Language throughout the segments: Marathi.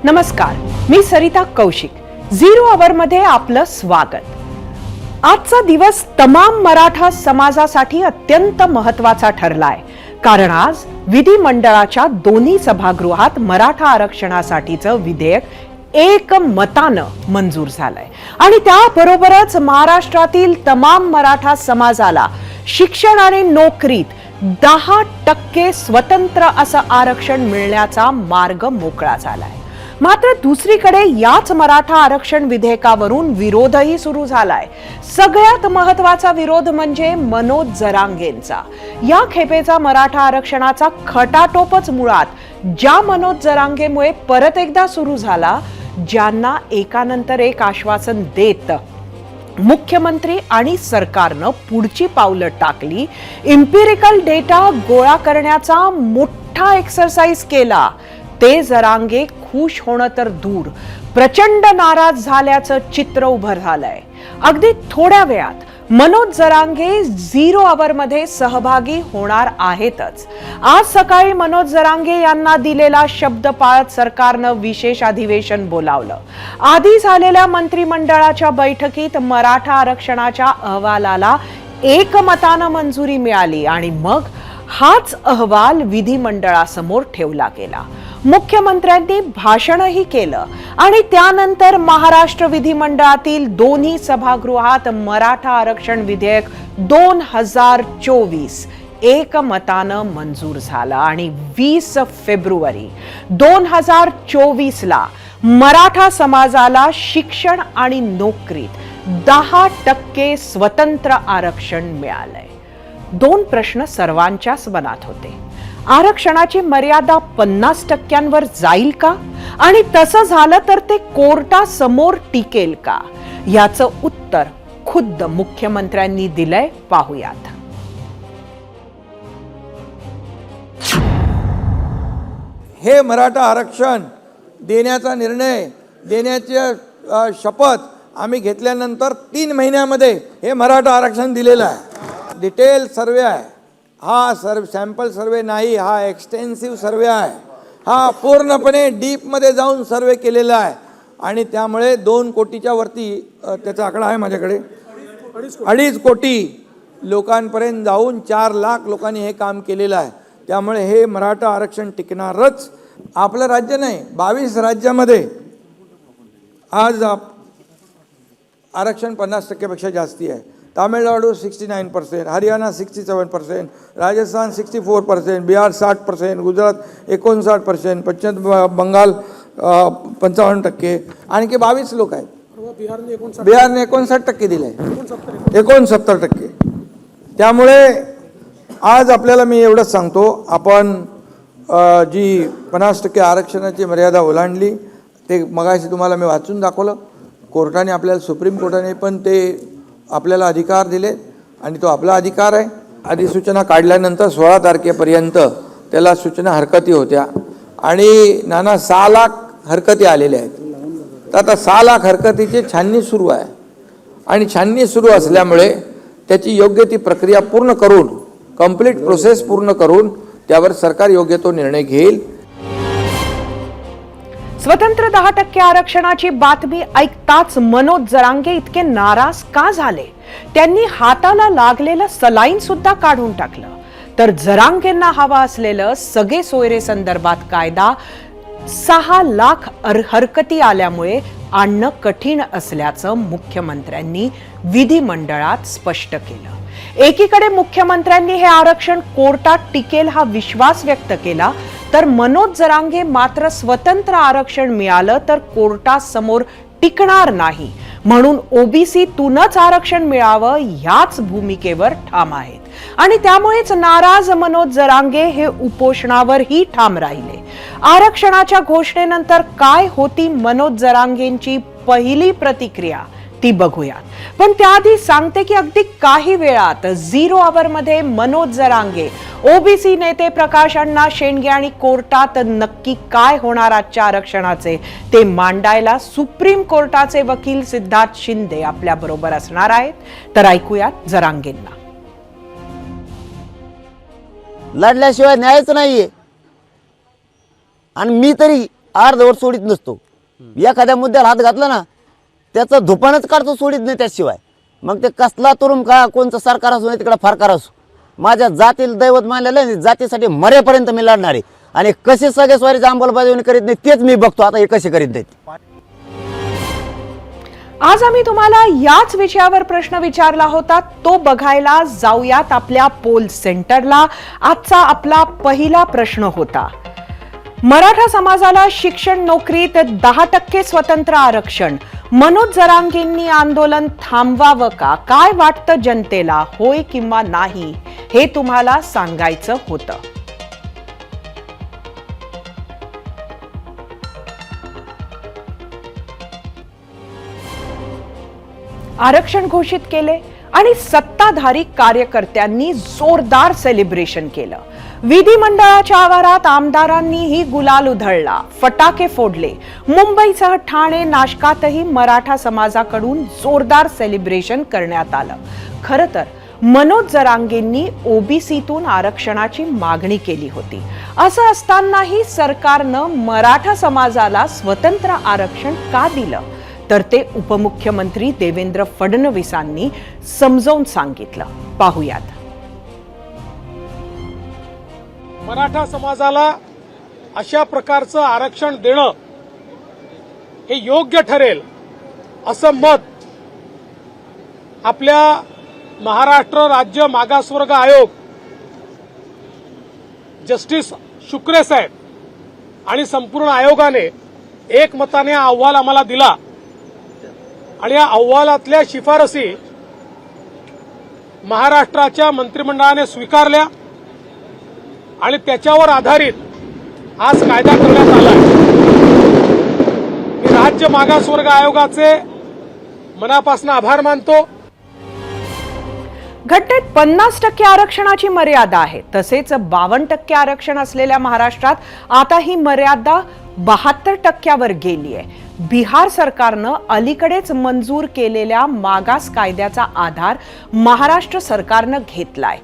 नमस्कार, मी सरिता कौशिक. झिरो अवर मध्ये आपलं स्वागत. आजचा दिवस तमाम मराठा समाजासाठी अत्यंत महत्त्वाचा ठरलाय, कारण आज विधिमंडळाच्या दोन्ही सभागृहात मराठा आरक्षणासाठीचं विधेयक एकमतानं मंजूर झालंय आणि त्याबरोबरच महाराष्ट्रातील तमाम मराठा समाजाला शिक्षण आणि नोकरीत 10% स्वतंत्र असं आरक्षण मिळण्याचा मार्ग मोकळा झालाय. मात्र दुसरीकडे याच मराठा आरक्षण विधेयकावरून विरोधही सुरू झालाय. सगळ्यात महत्त्वाचा विरोध म्हणजे मनोज जरांगेंचा. या खेपेचा मराठा आरक्षणाचा खटाटोपच मुळात ज्या मनोज जरांगेमुळे परत एकदा सुरू झाला, ज्यांना एकानंतर एक आश्वासन देत मुख्यमंत्री आणि सरकारनं पुढची पावलं टाकली, एम्पिरिकल डेटा गोळा करण्याचा मोठा एक्सरसाइज केला, ते जरांगे खुश होणं तर दूर प्रचंड नाराज झाल्याचं चित्र उभं झालंय. अगदी थोड्या वेळात मनोज जरांगे झिरो अवर मध्ये सहभागी होणार आहेतच. आज सकाळी मनोज जरांगे यांना दिलेला शब्द पाळत सरकारनं विशेष अधिवेशन बोलावलं. आधी झालेल्या मंत्रिमंडळाच्या बैठकीत मराठा आरक्षणाच्या अहवालाला एकमतानं मंजुरी मिळाली आणि मग हाच अहवाल विधिमंडळासमोर ठेवला गेला. मुख्यमंत्र्यांनी भाषणही केलं आणि त्यानंतर महाराष्ट्र विधिमंडळातील दोन्ही सभागृहात मराठा आरक्षण विधेयक 2024 एकमतानं मंजूर झालं आणि 20 फेब्रुवारी 2024 ला मराठा समाजाला शिक्षण आणि नोकरीत 10% स्वतंत्र आरक्षण मिळालंय. दोन प्रश्न सर्वांच्याच मनात होते. आरक्षणाची मर्यादा 50% जाईल का, आणि तसं झालं तर ते कोर्टासमोर टिकेल का? याचं उत्तर खुद्द मुख्यमंत्र्यांनी दिलंय, पाहूयात. हे मराठा आरक्षण देण्याचा निर्णय देण्याची शपथ आम्ही घेतल्यानंतर 3 महिन्यामध्ये हे मराठा आरक्षण दिलेलं आहे. डिटेल सर्वे आहे हा. सॅम्पल सर्वे नाही, हा एक्सटेन्सिव्ह सर्वे आहे. हा पूर्णपणे डीपमध्ये जाऊन सर्वे केलेला आहे आणि त्यामुळे 2 कोटीच्या वरती त्याचा आकडा आहे माझ्याकडे. 2.5 कोटी लोकांपर्यंत जाऊन 4 लाख लोकांनी हे काम केलेलं आहे. त्यामुळे हे मराठा आरक्षण टिकणारच. आपलं राज्य नाही, 22 राज्यामध्ये आज आरक्षण 50% पेक्षा जास्ती आहे. तामिळनाडू 69%, हरियाणा 67%, राजस्थान 64%, बिहार 60%, गुजरात 59%, पश्चिम बंगाल 55%, आणखी 22 लोक आहेत. बिहारने 59% दिले, 69%. त्यामुळे आज आपल्याला मी एवढंच सांगतो, आपण जी 50% आरक्षणाची मर्यादा ओलांडली ते मगाशी तुम्हाला मी वाचून दाखवलं. कोर्टाने आपल्याला, सुप्रीम कोर्टाने पण ते आपल्याला अधिकार दिले आणि तो आपला अधिकार आहे. अधिसूचना काढल्यानंतर 16 तारखेपर्यंत त्याला सूचना हरकती होत्या आणि 6 लाख हरकती आलेल्या आहेत. तर आता 6 लाख हरकतीची छाननी सुरू आहे आणि छाननी सुरू असल्यामुळे त्याची योग्य ती प्रक्रिया पूर्ण करून, कंप्लीट प्रोसेस पूर्ण करून त्यावर सरकार योग्य तो निर्णय घेईल. स्वतंत्र 10% आरक्षणाची बातमी ऐकताच मनोज जरांगे इतके नाराज का झाले? त्यांनी हाताला लागलेलं सलाईन सुद्धा काढून टाकलं. तर जरांगेंना हवा असलेलं सगळे सोयरे संदर्भात कायदा 6 लाख हरकती आल्यामुळे आणणं कठीण असल्याचं मुख्यमंत्र्यांनी विधिमंडळात स्पष्ट केलं. एकीकडे मुख्यमंत्र्यांनी हे आरक्षण कोर्टात टिकेल हा विश्वास व्यक्त केला, तर मनोज जरांगे मात्र स्वतंत्र आरक्षण मिळालं तर कोर्टासमोर टिकणार नाही म्हणून ओबीसीतूनच आरक्षण मिळावं ह्याच भूमिकेवर ठाम आहेत. आणि त्यामुळेच नाराज मनोज जरांगे हे उपोषणावरही ठाम राहिले. आरक्षणाच्या घोषणेनंतर काय होती मनोज जरांगेंची पहिली प्रतिक्रिया, ती बघूयात. पण त्याआधी सांगते की अगदी काही वेळात झिरो अवर मध्ये मनोज जरांगे, ओबीसी नेते प्रकाश अण्णा शेंडगे आणि कोर्टात नक्की काय होणार आजच्या आरक्षणाचे ते मांडायला सुप्रीम कोर्टाचे वकील सिद्धार्थ शिंदे आपल्या बरोबर असणार आहेत. तर ऐकूयात जरांगेंना. लढल्याशिवाय न्यायच नाहीये आणि मी तरी अर्धवट सोडित नसतो. एखाद्या मुद्द्याला हात घातला ना त्याचं धुपानच काढतो, सोडित नाही त्याशिवाय. मग ते कसला तुरुम का कोणचं सरकार असो नाही तिकडे फारकार असो, माझ्या जातील दैवत मानलेलं आहे, जातीसाठी मरेपर्यंत मी लढणार आहे. आणि कसे सगळे स्वारीची अंमलबजावणी करीत नाही तेच मी बघतो आता, हे कसे करीत नाहीत. आज आम्ही तुम्हाला याच विषयावर प्रश्न विचारला होता, तो बघायला जाऊयात आपल्या पोल सेंटरला. आजचा आपला पहिला प्रश्न होता, मराठा समाजाला शिक्षण नोकरीत 10% स्वतंत्र आरक्षण, मनोज जरांगेंनी आंदोलन थांबवावं का? काय वाटतं जनतेला, होय किंवा नाही, हे तुम्हाला सांगायचं होतं. आरक्षण घोषित केले आणि सत्ताधारी कार्यकर्त्यांनी जोरदार सेलिब्रेशन केलं. विधिमंडळाच्या आवारात आमदारांनीही गुलाल उधळला, फटाके फोडले. मुंबईसह ठाणे, नाशकातही मराठा समाजाकडून जोरदार सेलिब्रेशन करण्यात आलं. खरं तर मनोज जरांगेंनी ओबीसीतून आरक्षणाची मागणी केली होती. असं असतानाही सरकारनं मराठा समाजाला स्वतंत्र आरक्षण का दिलं, तर ते उपमुख्यमंत्री देवेंद्र फडणवीसांनी समजावून सांगितलं. पाहूयात. मराठा समाजाला अशा प्रकारचं आरक्षण देणं हे योग्य ठरेल असं मत आपल्या महाराष्ट्र राज्य मागासवर्ग आयोग जस्टिस शुक्रे साहेब आणि संपूर्ण आयोगाने एकमताने हा अहवाल आम्हाला दिला आणि या अहवालातल्या शिफारसी महाराष्ट्राच्या मंत्रिमंडळाने स्वीकारल्या आणि त्याच्यावर आधारित आज कायदा करण्यात आला. मी राज्य मागासवर्ग आयोगाचे मनापासून आभार मानतो. घटनेत 50% आरक्षणाची मर्यादा आहे. तसेच 52% आरक्षण असलेल्या महाराष्ट्रात आता ही मर्यादा 72% गेली आहे. बिहार सरकारनं अलीकडेच मंजूर केलेल्या मागास कायद्याचा आधार महाराष्ट्र सरकारनं घेतलाय.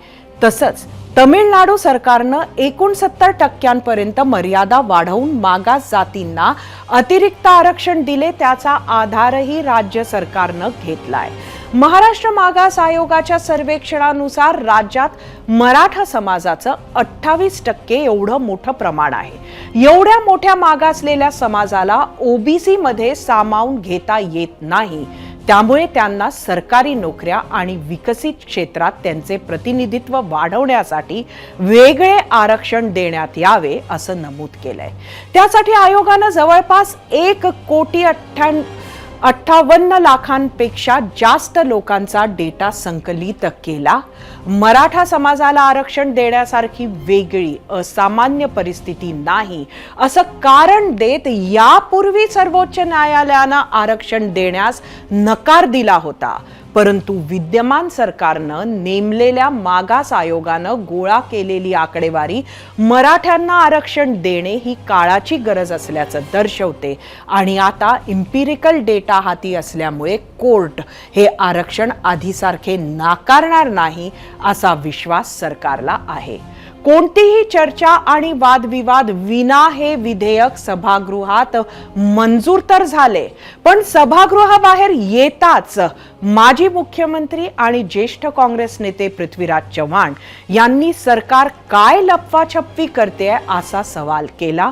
तसंच तमिळनाडू सरकारनं 69% मर्यादा वाढवून मागास जातींना अतिरिक्त आरक्षण दिले, त्याचा आधारही राज्य सरकारनं घेतलाय. महाराष्ट्र मागास आयोगाच्या सर्वेक्षणानुसार राज्यात मराठा समाजाचं 28% एवढं मोठं प्रमाण आहे. एवढ्या मोठ्या मागासलेल्या समाजाला ओबीसी मध्ये सामावून घेता येत नाही. त्यामुळे त्यांना सरकारी नोकऱ्या आणि विकसित क्षेत्रात त्यांचे प्रतिनिधित्व वाढवण्यासाठी वेगळे आरक्षण देण्यात यावे असं नमूद केलंय. त्यासाठी आयोगानं जवळपास 1,58 लाखांपेक्षा जास्त लोकांचा डेटा संकलित केला. मराठा समाजाला आरक्षण देण्यासारखी वेगळी असामान्य परिस्थिती नाही असं कारण देत यापूर्वी सर्वोच्च न्यायालयानं आरक्षण देण्यास नकार दिला होता. परंतु विद्यमान सरकारनं नेमलेल्या मागास आयोगानं गोळा केलेली आकडेवारी मराठ्यांना आरक्षण देणे ही काळाची गरज असल्याचं दर्शवते आणि आता इम्पिरिकल डेटा हाती असल्यामुळे कोर्ट हे आरक्षण आधीसारखे नाकारणार नाही असा विश्वास सरकारला आहे. कोणतीही चर्चा आणि वादविवाद विना हे विधेयक सभागृहात मंजूर तर झाले, पण सभागृहाबाहेर येताच माजी मुख्यमंत्री आणि ज्येष्ठ काँग्रेस नेते पृथ्वीराज चव्हाण यांनी सरकार काय लपवाछपवी करते असा सवाल केला.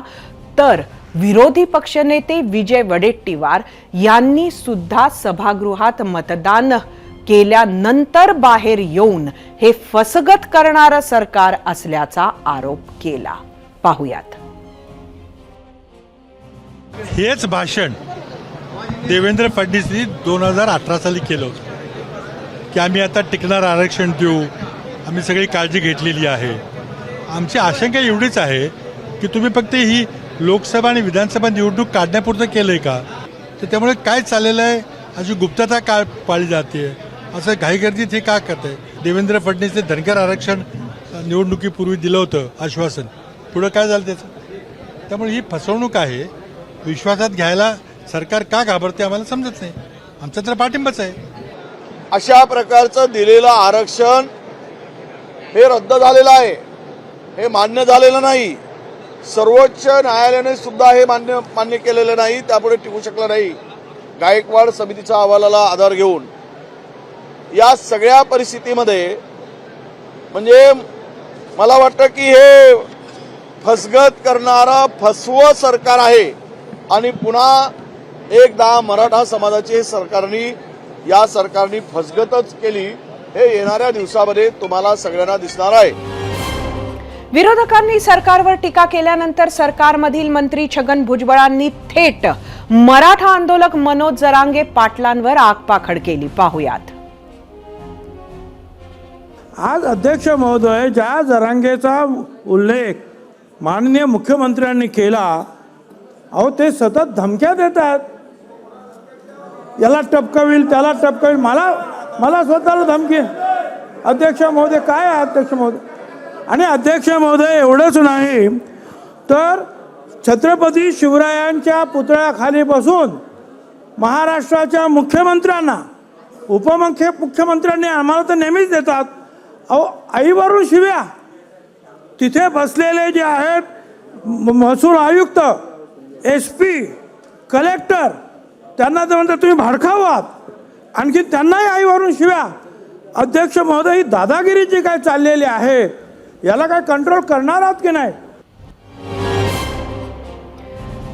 तर विरोधी पक्षनेते विजय वडेट्टीवार यांनी सुद्धा सभागृहात मतदान केल्यानंतर बाहेर येऊन हे फसगत करणारं सरकार असल्याचा आरोप केला. पाहूयात. हेच भाषण देवेंद्र फडणवीसनी 2018 साली केलं होतं की आम्ही आता टिकणार आरक्षण देऊ, आम्ही सगळी काळजी घेतलेली आहे. आमची आशंका एवढीच आहे की तुम्ही फक्त ही लोकसभा आणि विधानसभा निवडणूक काढण्यापुरतं केलंय का, तर त्यामुळे काय चाललेलं आहे, अशी गुप्तता का पाळली जाते, असं घाईगर्दीत हे का करताय. देवेंद्र फडणवीसने धनगर आरक्षण निवडणुकीपूर्वी दिलं होतं आश्वासन, पुढं काय झालं त्याचं. त्यामुळे ही फसवणूक आहे. विश्वासात घ्यायला सरकार का घाबरते आम्हाला समजत नाही. आमचा तर पाठिंबाच आहे. अशा प्रकारचं दिलेलं आरक्षण हे रद्द झालेलं आहे, हे मान्य झालेलं नाही. सर्वोच्च न्यायालयाने सुद्धा हे मान्य केलेलं नाही, त्यापुढे टिकू शकलं नाही. गायकवाड समितीच्या अहवालाला आधार घेऊन या सगळ्या परिस्थितीमध्ये म्हणजे मला वाटतं की हे फसगत करणारं फसवं सरकार आहे आणि पुन्हा एकदा मराठा समाजाची या सरकारने फसगतच केली हे येणाऱ्या दिवसामध्ये तुम्हाला सगळ्यांना दिसणार आहे. विरोधकांनी सरकारवर टीका केल्यानंतर सरकारमधील मंत्री छगन भुजबळांनी थेट मराठा आंदोलक मनोज जरांगे पाटलांवर आगपाखड केली. पाहुयात. आज अध्यक्ष महोदय ज्या जरांगेचा उल्लेख माननीय मुख्यमंत्र्यांनी केला, अहो ते सतत धमक्या देतात, याला टपकविल त्याला टपकविल. मला स्वतःला धमकी. अध्यक्ष महोदय काय आहे अध्यक्ष महोदय? आणि अध्यक्ष महोदय एवढंच नाही तर छत्रपती शिवरायांच्या पुतळ्याखाली बसून महाराष्ट्राच्या मुख्यमंत्र्यांना उपमुख्यमंत्र्यांनी आम्हाला तर नेहमीच देतात, अहो आईवरून शिव्या. तिथे बसलेले जे आहेत महसूल आयुक्त, SP, कलेक्टर, त्यांना तर म्हणतात तुम्ही भाडखाऊ आहात, आणखी त्यांनाही आईवरून शिव्या. अध्यक्ष महोदय ही दादागिरी जी काय चाललेली आहे याला काय कंट्रोल करणार आहात की नाही?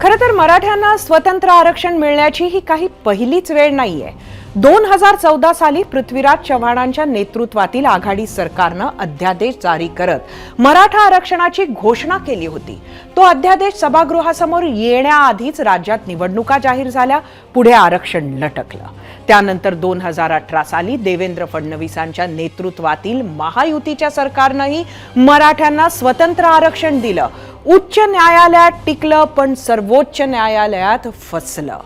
खरं तर मराठ्यांना स्वतंत्र आरक्षण मिळण्याची ही काही पहिलीच वेळ नाहीये. 2014 साली पृथ्वीराज चव्हाणांच्या नेतृत्वातील आघाडी सरकारनं अध्यादेश जारी करत मराठा आरक्षणाची घोषणा केली होती. तो अध्यादेश सभागृहासमोर येण्याआधीच राज्यात निवडणुका जाहीर झाल्या, पुढे आरक्षण लटकलं. त्यानंतर 2018 साली देवेंद्र फडणवीसांच्या नेतृत्वातील महायुतीच्या सरकारनंही मराठ्यांना स्वतंत्र आरक्षण दिलं. उच्च न्यायालयात टिकलं पण सर्वोच्च न्यायालयात फसलं.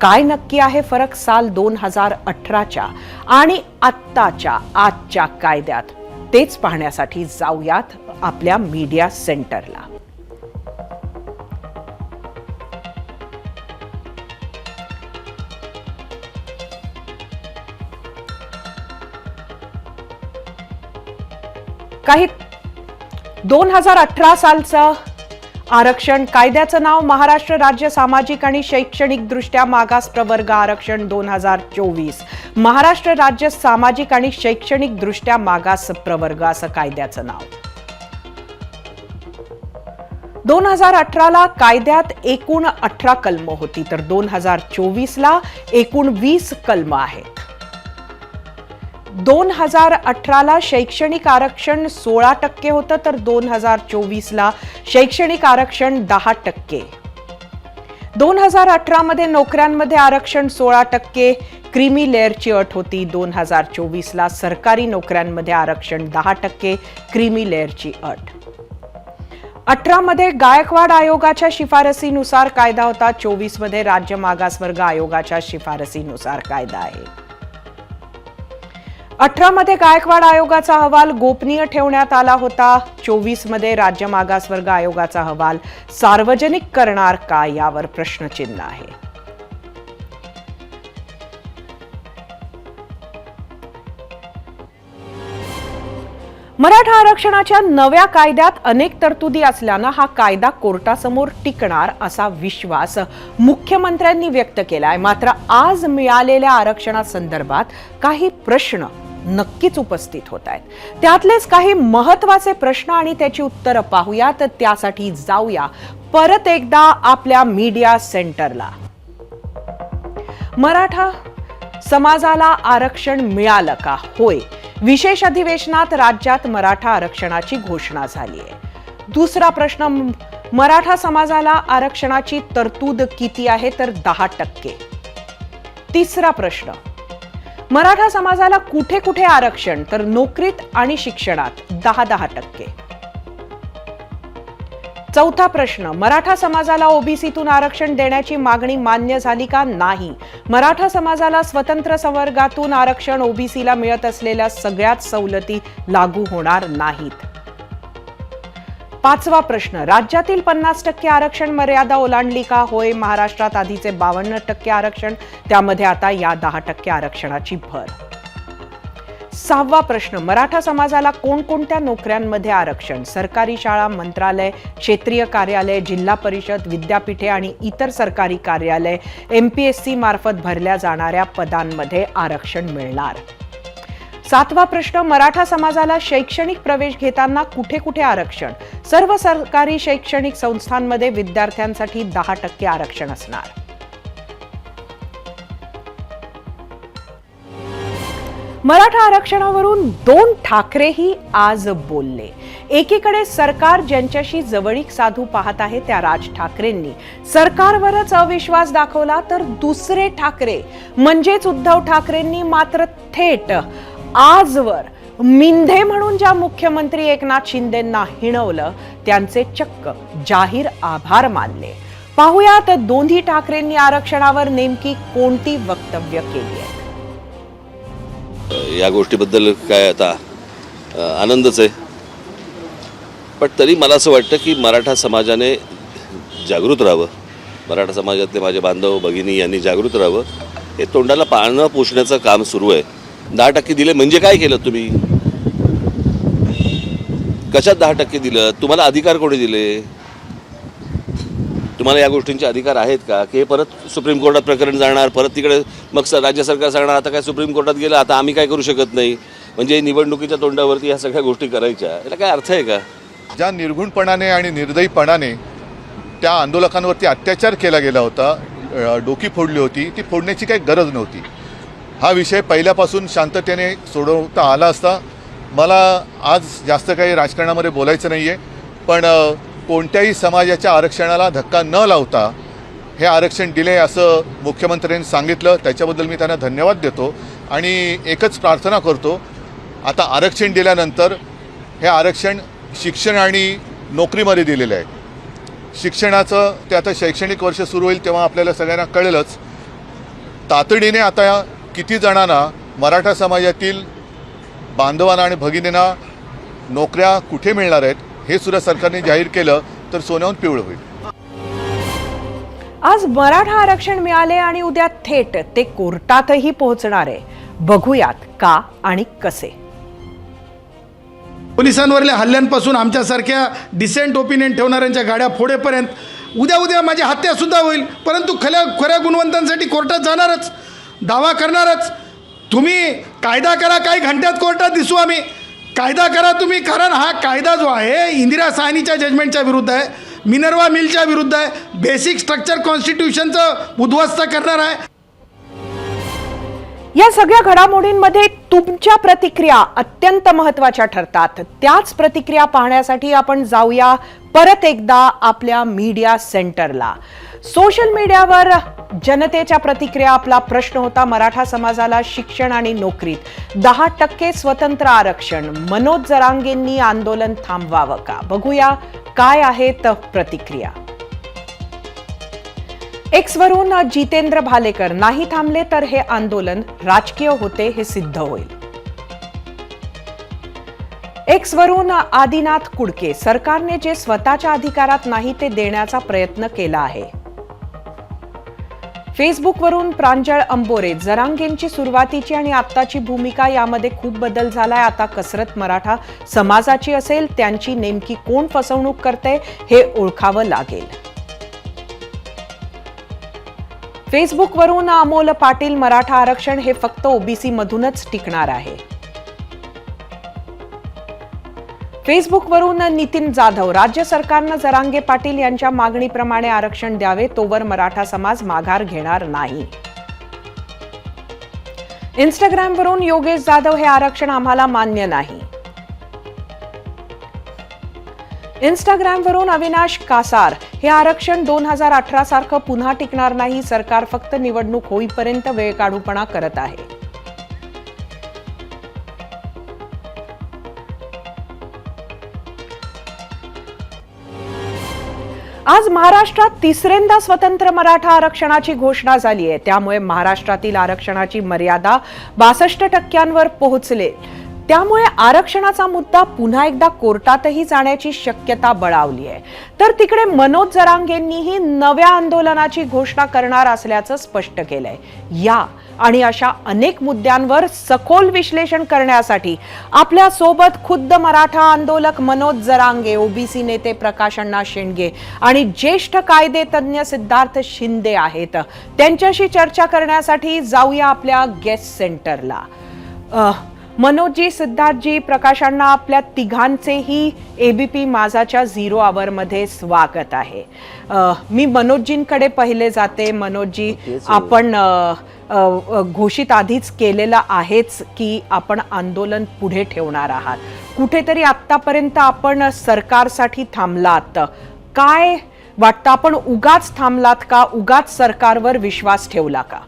काय नक्की आहे फरक साल 2018च्या आणि आत्ताच्या आजच्या कायद्यात, तेच पाहण्यासाठी जाऊयात आपल्या मीडिया सेंटरला. काही 2018 सालचं आरक्षण कायद्याचं नाव महाराष्ट्र राज्य सामाजिक आणि शैक्षणिक दृष्ट्या मागास प्रवर्ग आरक्षण 2024. महाराष्ट्र राज्य सामाजिक आणि शैक्षणिक दृष्ट्या मागास प्रवर्ग असं कायद्याचं नाव. 2018ला कायद्यात एकूण 18 कलमं होती तर 2024ला एकूण 20 कलमं आहेत. 2018ला शैक्षणिक आरक्षण 16% होतं तर 2024ला शैक्षणिक आरक्षण 10%. 2018 मध्ये नोकऱ्यांमध्ये आरक्षण 16%, क्रीमी लेअरची अट होती. 2024ला सरकारी नोकऱ्यांमध्ये आरक्षण 10%, क्रीमी लेअरची अट. 18 मध्ये गायकवाड आयोगाच्या शिफारसीनुसार कायदा होता. 24 मध्ये राज्य मागासवर्ग आयोगाच्या शिफारसीनुसार कायदा आहे. 18 मध्ये गायकवाड आयोगाचा अहवाल गोपनीय ठेवण्यात आला होता. 24 मध्ये राज्य मागासवर्ग आयोगाचा अहवाल सार्वजनिक करणार का यावर प्रश्नचिन्ह आहे. मराठा आरक्षणाच्या नव्या कायद्यात अनेक तरतुदी असल्यानं हा कायदा कोर्टासमोर टिकणार असा विश्वास मुख्यमंत्र्यांनी व्यक्त केलाय. मात्र आज मिळालेल्या आरक्षणासंदर्भात काही प्रश्न नक्कीच उपस्थित होत आहेत. त्यातलेच काही महत्त्वाचे प्रश्न आणि त्याची उत्तरं पाहूयात. त्यासाठी जाऊया परत एकदा आपल्या मीडिया सेंटरला. मराठा समाजाला आरक्षण मिळालं का? होय, विशेष अधिवेशनात राज्यात मराठा आरक्षणाची घोषणा झाली आहे. दुसरा प्रश्न, मराठा समाजाला आरक्षणाची तरतूद किती आहे तर 10%. तिसरा प्रश्न, मराठा समाजाला कुठे कुठे आरक्षण तर नोकरीत आणि शिक्षणात 10%. चौथा प्रश्न, मराठा समाजाला ओबीसीतून आरक्षण देण्याची मागणी मान्य झाली का? नाही. मराठा समाजाला स्वतंत्र संवर्गातून आरक्षण ओबीसीला मिळत असलेल्या सगळ्याच सवलती लागू होणार नाहीत. पाचवा प्रश्न, राज्यातील 50% आरक्षण मर्यादा ओलांडली का? होय, महाराष्ट्रात आधीचे 52% आरक्षण, त्यामध्ये आता या 10% आरक्षणाची भर. 6वा प्रश्न, मराठा समाजाला कोणकोणत्या नोकऱ्यांमध्ये आरक्षण? सरकारी शाळा, मंत्रालय, क्षेत्रीय कार्यालय, जिल्हा परिषद, विद्यापीठे आणि इतर सरकारी कार्यालय, MPSC मार्फत भरल्या जाणाऱ्या पदांमध्ये आरक्षण मिळणार. 7वा प्रश्न, मराठा समाजाला शैक्षणिक प्रवेश घेताना कुठे कुठे आरक्षण? सर्व सरकारी शैक्षणिक संस्थांमध्ये विद्यार्थ्यांसाठी 10% आरक्षण असणार. मराठा आरक्षणावरून 2 ठाकरेही आज बोलले. एकीकडे सरकार ज्यांच्याशी जवळीक साधू पाहत आहे त्या राज ठाकरेंनी सरकारवरच अविश्वास दाखवला, तर दुसरे ठाकरे म्हणजेच उद्धव ठाकरेंनी मात्र थेट आजवर मिंधे म्हणून ज्या मुख्यमंत्री एकनाथ शिंदेंना हिणवलं त्यांचे चक्क जाहीर आभार मानले. पाहुयात दोन्ही ठाकरेंनी आरक्षणावर नेमकी कोणती वक्तव्य केली आहेत. या गोष्टीबद्दल काय आता आनंदच आहे, पण तरी मला असं वाटतं की मराठा समाजाने जागृत राहावं, मराठा समाजातले माझे बांधव भगिनी यांनी जागृत राहावं. हे तोंडाला पाळणं पुसण्याचं काम सुरू आहे. 10% दिले म्हणजे काय केलं तुम्ही? कशात 10% दिलं? तुम्हाला अधिकार कोणी दिले? तुम्हाला या गोष्टींचे अधिकार आहेत का? की हे परत सुप्रीम कोर्टात प्रकरण जाणार, परत तिकडे मग राज्य सरकार सांगणार आता काय सुप्रीम कोर्टात गेलं, आता आम्ही काय करू शकत नाही. म्हणजे निवडणुकीच्या तोंडावरती ह्या सगळ्या गोष्टी करायच्या, याला काय अर्थ आहे का? ज्या निर्घुणपणाने आणि निर्दयीपणाने त्या आंदोलकांवरती अत्याचार केला गेला होता, डोकी फोडली होती, ती फोडण्याची काही गरज नव्हती. हा विषय पहिल्यापासून शांततेने सोडवता आला असता. मला आज जास्त काही राजकारणामध्ये बोलायचं नाही आहे, पण कोणत्याही समाजाच्या आरक्षणाला धक्का न लावता हे आरक्षण दिले असं मुख्यमंत्र्यांनी सांगितलं. त्याच्याबद्दल मी त्यांना धन्यवाद देतो आणि एकच प्रार्थना करतो, आता आरक्षण दिल्यानंतर हे आरक्षण शिक्षण आणि नोकरीमध्ये दिलेलं आहे. शिक्षणाचं ते आता शैक्षणिक वर्ष सुरू होईल तेव्हा आपल्याला सगळ्यांना कळेलच. तातडीने आता किती जणांना मराठा समाजातील बांधवांना आणि भगिनींना नोकऱ्या कुठे मिळणार आहेत हे सुद्धा सरकारने जाहीर केलं तर सोन्याहून पिवळं होईल. आज मराठा आरक्षण मिळाले आणि उद्या थेट ते कोर्टातही पोहोचणार आहे. बघूयात का आणि कसे. पोलिसांवरल्या हल्ल्यांपासून आमच्यासारख्या डिसेंट ओपिनियन ठेवणाऱ्यांच्या गाड्या फोडेपर्यंत उद्या माझी हत्या सुद्धा होईल, परंतु खऱ्या गुणवंतांसाठी कोर्टात जाणारच, दावा करणारच. तुम्ही कायदा करा, काही घंट्यात कोर्टात दिसू आम्ही. कायदा करा तुम्ही, कारण हा कायदा जो आहे इंदिरा साहनीच्या जजमेंटच्या विरुद्ध आहे, मिनर्वा मिलच्या विरुद्ध आहे, बेसिक स्ट्रक्चर कॉन्स्टिट्यूशनचं उद्ध्वस्त करणार आहे. या सगळ्या घडामोडींमध्ये तुमच्या प्रतिक्रिया अत्यंत महत्त्वाच्या ठरतात. त्याच प्रतिक्रिया पाहण्यासाठी आपण जाऊया परत एकदा आपल्या मीडिया सेंटरला. सोशल मीडियावर जनतेच्या प्रतिक्रिया. आपला प्रश्न होता, मराठा समाजाला शिक्षण आणि नोकरीत 10% स्वतंत्र आरक्षण, मनोज जरांगेंनी आंदोलन थांबवावं का? बघूया काय आहेत प्रतिक्रिया. एक्सवरून जितेंद्र भालेकर, नाही थांबले तर हे आंदोलन राजकीय होते हे सिद्ध होईल. एक्सवरून आदिनाथ कुडके, सरकारने जे स्वतःच्या अधिकारात नाही ते देण्याचा प्रयत्न केला आहे. फेसबुकवरून प्रांजळ अंबोरे, जरांगेंची सुरुवातीची आणि आत्ताची भूमिका यामध्ये खूप बदल झालाय. आता कसरत मराठा समाजाची असेल, त्यांची नेमकी कोण फसवणूक करते हे ओळखावं लागेल. फेसबुकवरून अमोल पाटील, मराठा आरक्षण हे फक्त ओबीसी मधूनच टिकणार आहे. फेसबुकवरून नितीन जाधव, राज्य सरकारनं जरांगे पाटील यांच्या मागणीप्रमाणे आरक्षण द्यावे, तोवर मराठा समाज माघार घेणार नाही. इंस्टाग्रामवरून योगेश जाधव, हे आरक्षण आम्हाला मान्य नाही. इंस्टाग्रामवरून अविनाश कासार, हे आरक्षण 2018 सारखं पुन्हा टिकणार नाही. सरकार फक्त निवडणूक होईपर्यंत वेळकाढूपणा करत आहे. आज महाराष्ट्रात तिसऱ्यांदा स्वतंत्र मराठा आरक्षणाची घोषणा झाली आहे. त्यामुळे महाराष्ट्रातील आरक्षणाची मर्यादा 62% पोहोचले. त्यामुळे आरक्षणाचा मुद्दा पुन्हा एकदा कोर्टातही जाण्याची शक्यता बळावली आहे. तर तिकडे मनोज जरांगेंनीही नव्या आंदोलनाची घोषणा करणार असल्याचं स्पष्ट केलंय. या आणि अशा अनेक मुद्द्यांवर सखोल विश्लेषण करण्यासाठी आपल्या सोबत खुद्द मराठा आंदोलक मनोज जरांगे, ओबीसी नेते प्रकाश अण्णा शेंडगे आणि ज्येष्ठ कायदे तज्ञ सिद्धार्थ शिंदे आहेत. त्यांच्याशी चर्चा करण्यासाठी जाऊया आपल्या गेस्ट सेंटरला. मनोजजी, सिद्धार्थजी, प्रकाश अण्णा, आपल्या तिघांचेही एबीपी माझाच्या 0 आवरमध्ये स्वागत आहे. मी मनोजजींकडे पहिले जाते. मनोजजी, आपण घोषित आधीच केलेलं आहेच की आपण आंदोलन पुढे ठेवणार आहात. कुठेतरी आतापर्यंत आपण सरकारसाठी थांबलात. काय वाटतं, आपण उगाच थांबलात का? उगाच सरकारवर विश्वास ठेवला का?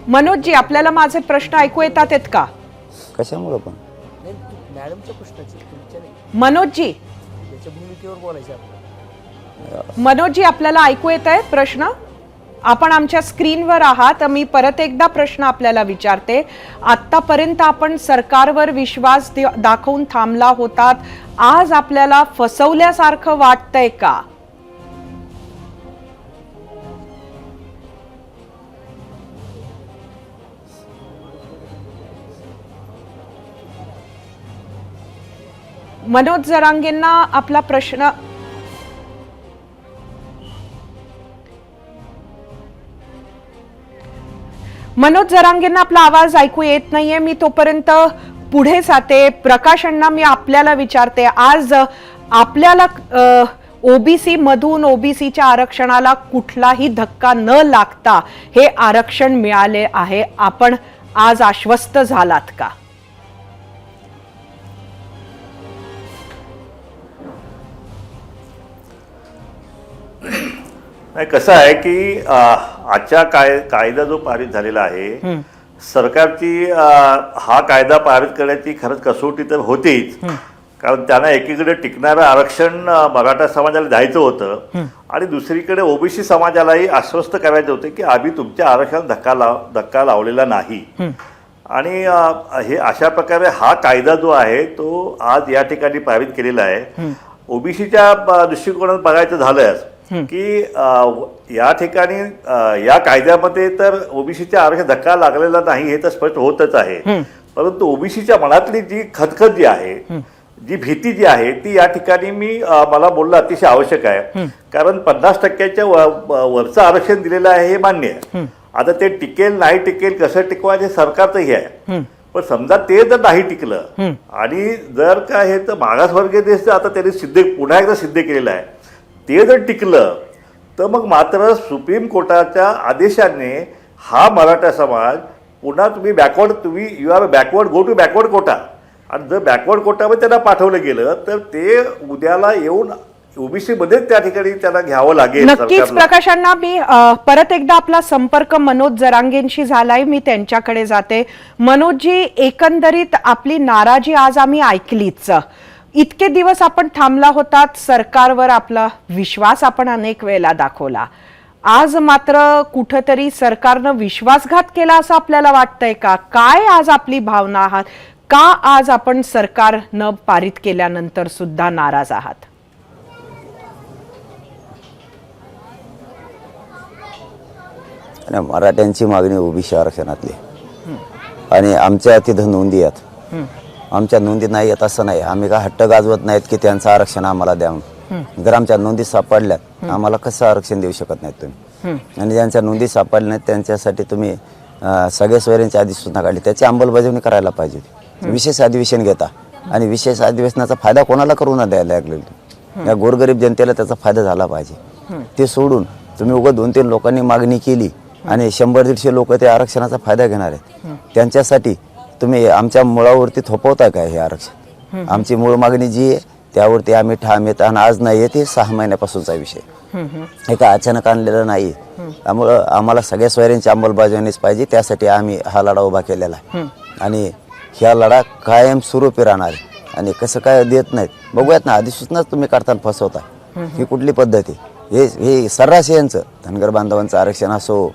मनोजजी, आपल्याला माझे प्रश्न ऐकू येतात का? कशामुळे पण मनोजजी, मनोजजी, आपल्याला ऐकू येत आहे प्रश्न? आपण आमच्या स्क्रीनवर आहात. मी परत एकदा प्रश्न आपल्याला विचारते. आतापर्यंत आपण सरकारवर विश्वास दाखवून थांबला होतात. आज आपल्याला फसवल्यासारखं वाटतंय का? मनोज जरांगेंना आपला प्रश्न मनोज जरांगेंना आपला आवाज ऐकू येत नाहीये. मी तोपर्यंत पुढे जाते. प्रकाश अण्णा, मी आपल्याला विचारते, आज आपल्याला ओबीसी मधून ओबीसीच्या आरक्षणाला कुठलाही धक्का न लागता हे आरक्षण मिळाले आहे. आपण आज आश्वस्त झालात का? नाही, कसं आहे की आजच्या कायदा जो पारित झालेला आहे, सरकारची हा कायदा पारित करण्याची खरंच कसोटी तर होतीच. कारण त्यांना एकीकडे टिकणारं आरक्षण मराठा समाजाला द्यायचं होतं आणि दुसरीकडे ओबीसी समाजालाही आश्वस्त करायचं होतं की आम्ही तुमच्या आरक्षणात धक्का लावलेला नाही. आणि हे अशा प्रकारे हा कायदा जो आहे तो आज या ठिकाणी पारित केलेला आहे. ओबीसीच्या दृष्टिकोनात बघायचं झालंच की या ठिकाणी या कायद्यामध्ये तर ओबीसीच्या आरक्षण धक्का लागलेला नाही हे तर स्पष्ट होतच आहे. परंतु ओबीसीच्या मनातली जी खतखत जी आहे, जी भीती जी आहे, ती या ठिकाणी मला बोलणं अतिशय आवश्यक आहे. कारण 50% वरचं आरक्षण दिलेलं आहे हे मान्य आहे. आता ते टिकेल नाही टिकेल, कसं टिकवायचं हे सरकारचं हे आहे. पण समजा ते जर नाही टिकलं आणि जर का हे तर मागासवर्गीय देश आता त्यांनी पुन्हा एकदा सिद्ध केलेलं आहे, ते जर टिकलं तर मग मात्र सुप्रीम कोर्टाच्या आदेशाने हा मराठा समाज पुन्हा तुम्ही you are backward, go to backward quota. आणि जर बॅकवर्ड कोटामध्ये त्यांना पाठवलं गेलं तर ते उद्याला येऊन ओबीसी मध्ये त्या ठिकाणी त्यांना घ्यावं लागेल. नक्कीच प्रकाशांना मी परत एकदा आपला संपर्क मनोज जरांगेंशी झालाय. मी त्यांच्याकडे जाते. मनोजजी, एकंदरीत आपली नाराजी आज आम्ही ऐकलीच. इतके दिवस आपण थांबला होतात, सरकारवर आपला विश्वास आपण अनेक वेळेला दाखवला. आज मात्र कुठंतरी सरकारनं विश्वासघात केला असं आपल्याला वाटतंय का? काय आज आपली भावना आहात? का आज आपण सरकारनं पारित केल्यानंतर सुद्धा नाराज आहात? मराठ्यांची मागणी ओबीसी आरक्षणातली आणि आमच्या तिथं नोंदी आहेत. आमच्या नोंदी नाही येत असं नाही. आम्ही काय हट्ट गाजवत नाहीत की त्यांचं आरक्षण आम्हाला द्या. जर आमच्या नोंदी सापडल्यात, आम्हाला कसं आरक्षण देऊ शकत नाहीत तुम्ही? आणि ज्यांच्या नोंदी सापडल्या नाहीत त्यांच्यासाठी तुम्ही सगळ्या सोयऱ्यांची अधिसूचना काढली, त्याची अंमलबजावणी करायला पाहिजे. विशेष अधिवेशन घेता आणि विशेष अधिवेशनाचा फायदा कोणाला करू न द्यायला लागलेला? या गोरगरीब जनतेला त्याचा फायदा झाला पाहिजे. ते सोडून तुम्ही उगाच 2-3 लोकांनी मागणी केली आणि 100-150 लोक ते आरक्षणाचा फायदा घेणार आहेत. त्यांच्यासाठी तुम्ही आमच्या मुळावरती थोपवताय काय हे आरक्षण? आमची मूळ मागणी जी आहे त्यावरती आम्ही ठाम येत आणि आज नाही येते 6 महिन्यापासूनचा विषय, हे काय अचानक आणलेलं नाही. त्यामुळं आम्हाला सगळ्या सोयऱ्यांची अंमलबजावणीच पाहिजे. त्यासाठी आम्ही हा लढा उभा केलेला आहे आणि ह्या लढा कायम स्वरूपी राहणार आहे. आणि कसं काय देत नाहीत बघूयात ना. अधिसूचनाच तुम्ही करताना फसवता, ही कुठली पद्धती? हे सर्रास यांचं धनगर बांधवांचं आरक्षण असो,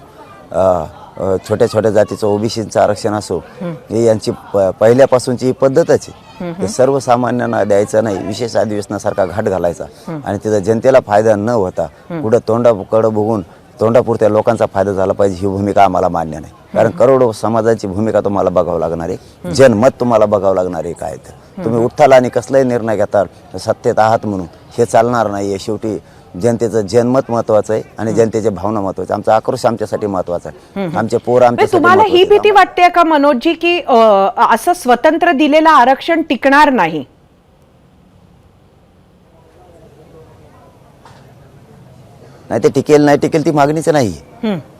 छोट्या छोट्या जातीचं ओबीसीचं आरक्षण असो, हे यांची पहिल्यापासूनची ही पद्धतच आहे. हे सर्वसामान्यांना द्यायचं नाही, विशेष अधिवेशनासारखा घाट घालायचा आणि तिथं जनतेला फायदा न होता कुठं तोंडाकडं बघून तोंडापुरत्या लोकांचा फायदा झाला पाहिजे, ही भूमिका आम्हाला मान्य नाही. कारण करोडो समाजाची भूमिका तुम्हाला बघावं लागणार आहे, जनमत तुम्हाला बघावं लागणार आहे. काय तर तुम्ही उठ्ठाल आणि कसलाही निर्णय घेता सत्तेत आहात म्हणून हे चालणार नाही आहे. शेवटी जनतेचं जनमत महत्वाचं आहे आणि जनतेच्या भावना महत्वाचं. आमचा आक्रोश आमच्यासाठी महत्वाचा आहे, आमचे पोर आमच्यासाठी. तुम्हाला ही भीती वाटते का मनोजजी की असं स्वतंत्र दिलेलं आरक्षण टिकणार नाही? नाही ते टिकेल नाही टिकेल ती मागणीच नाही.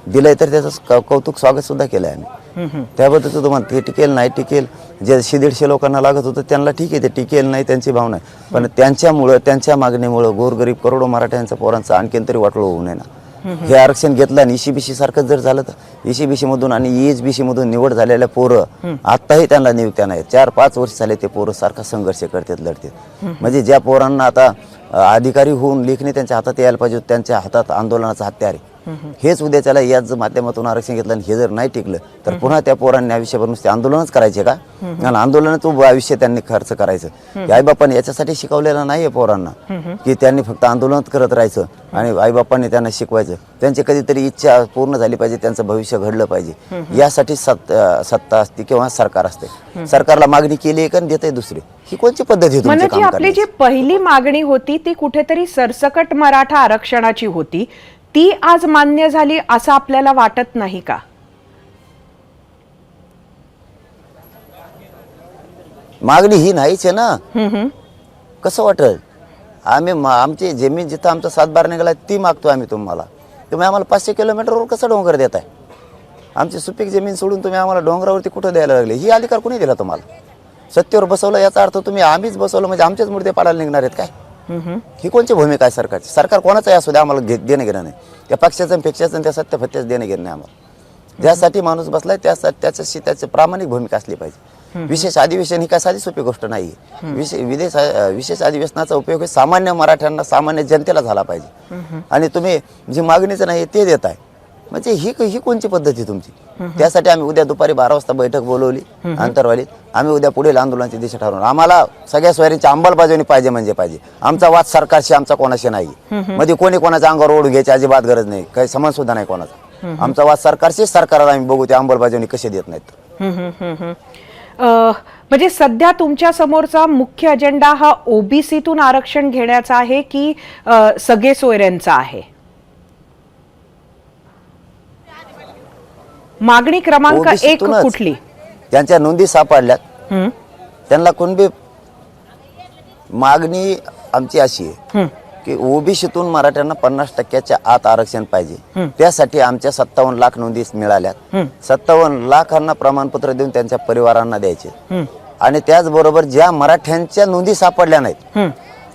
दिलंय तर त्याचं कौतुक स्वागत सुद्धा केलंय आम्ही. त्याबद्दल तुम्हाला ते टिकेल नाही टिकेल, जे 150 लोकांना लागत होतं त्यांना ठीक आहे, ते टिकेल नाही त्यांची भावना आहे. पण त्यांच्यामुळं त्यांच्या मागणीमुळं गोरगरीब करोडो मराठ्यांच्या पोरांचं आणखीन तरी वाटलं होऊ नये ना. हे आरक्षण घेतलं आणि ECBC सारखं जर झालं तर ECBC मधून आणि EHBC मधून निवड झालेल्या पोरं आताही त्यांना नियुक्त्या नाही. 4-5 वर्ष झाले ते पोरं सारखा संघर्ष करतात, लढतात. म्हणजे ज्या पोरांना आता अधिकारी होऊन लेखणी त्यांच्या हातात यायला पाहिजे, त्यांच्या हातात आंदोलनाचं हत्यार आहे. हेच उद्याच्याला याच माध्यमातून आरक्षण घेतलं आणि हे जर नाही टिकलं तर पुन्हा त्या पोरांनी आयुष्यभर नुसते आंदोलनच करायचे का? आणि आंदोलनाचं आयुष्य त्यांनी खर्च करायचं. आईबापांनी याच्यासाठी शिकवलेलं नाहीये पोरांना की त्यांनी फक्त आंदोलनच करत राहायचं आणि आईबापांनी त्यांना शिकवायचं. त्यांची कधीतरी इच्छा पूर्ण झाली पाहिजे, त्यांचं भविष्य घडलं पाहिजे. यासाठी सत्ता असते किंवा सरकार असते. सरकारला मागणी केली एक आणि देते दुसरी, ही कोणती पद्धत आहे? म्हणजे आपली जी पहिली मागणी होती ती कुठेतरी सरसकट मराठा आरक्षणाची होती, ती आज मान्य झाली असं आपल्याला वाटत नाही का? मागणी ही नाहीच आहे ना. कसं वाटल? आम्ही आमची जमीन जिथं आमचा 7-12 निघाला ती मागतो आम्ही तुम्हाला. तुम्ही आम्हाला 500 किलोमीटरवर कसं डोंगर देताय? आमची सुपीक जमीन सोडून तुम्ही आम्हाला डोंगरावरती कुठं द्यायला लागले? ही अधिकार कोणी दिला तुम्हाला? सत्तेवर बसवलं याचा अर्थ तुम्ही आम्हीच बसवलं म्हणजे आमचेच मुर्दे पाडायला निघणार आहेत काय? ही कोणची भूमिका आहे सरकारची? सरकार कोणाचाही असू द्या, आम्हाला देणं घेणं नाही. त्या पक्षाचं पेक्षाचं त्या सत्यफत्याचं देणं घेणं नाही आम्हाला. ज्यासाठी माणूस बसलाय त्याच्याशी त्याची प्रामाणिक भूमिका असली पाहिजे. विशेष अधिवेशन ही काय साधी सोपी गोष्ट नाही. विशेष अधिवेशनाचा उपयोग हे सामान्य मराठ्यांना, सामान्य जनतेला झाला पाहिजे. आणि तुम्ही जी मागणीचं नाही ते देताय म्हणजे ही कोणची पद्धती तुमची? त्यासाठी आम्ही उद्या दुपारी 12 वाजता बैठक बोलवली आंतरवालीत. आम्ही उद्या पुढील आंदोलनाची दिशा ठरवणार. आम्हाला सगळ्या सोयरींची अंमलबजावणी पाहिजे म्हणजे पाहिजे. आमचा वाद सरकारशी, आमचा कोणाशी नाही. मध्ये कोणी कोणाच्या अंगावर ओढून घ्यायची अजिबात गरज नाही, काही संबंध सुद्धा नाही कोणाचा. आमचा वाद सरकारशी, सरकारला आम्ही बघू ते अंमलबजावणी कशी देत नाहीत. म्हणजे सध्या तुमच्या समोरचा मुख्य अजेंडा हा ओबीसीतून आरक्षण घेण्याचा आहे की सगळे सोयऱ्यांचा आहे? मागणी क्रमांक 1 कुठली? त्यांच्या नोंदी सापडल्यात, त्यांना कुणबी मागणी आमची अशी आहे की ओबीसीतून मराठ्यांना 50% आत आरक्षण पाहिजे. त्यासाठी आमच्या 57 लाख नोंदी मिळाल्यात. 57 लाखांना प्रमाणपत्र देऊन त्यांच्या परिवारांना द्यायचे. आणि त्याचबरोबर ज्या मराठ्यांच्या नोंदी सापडल्या नाहीत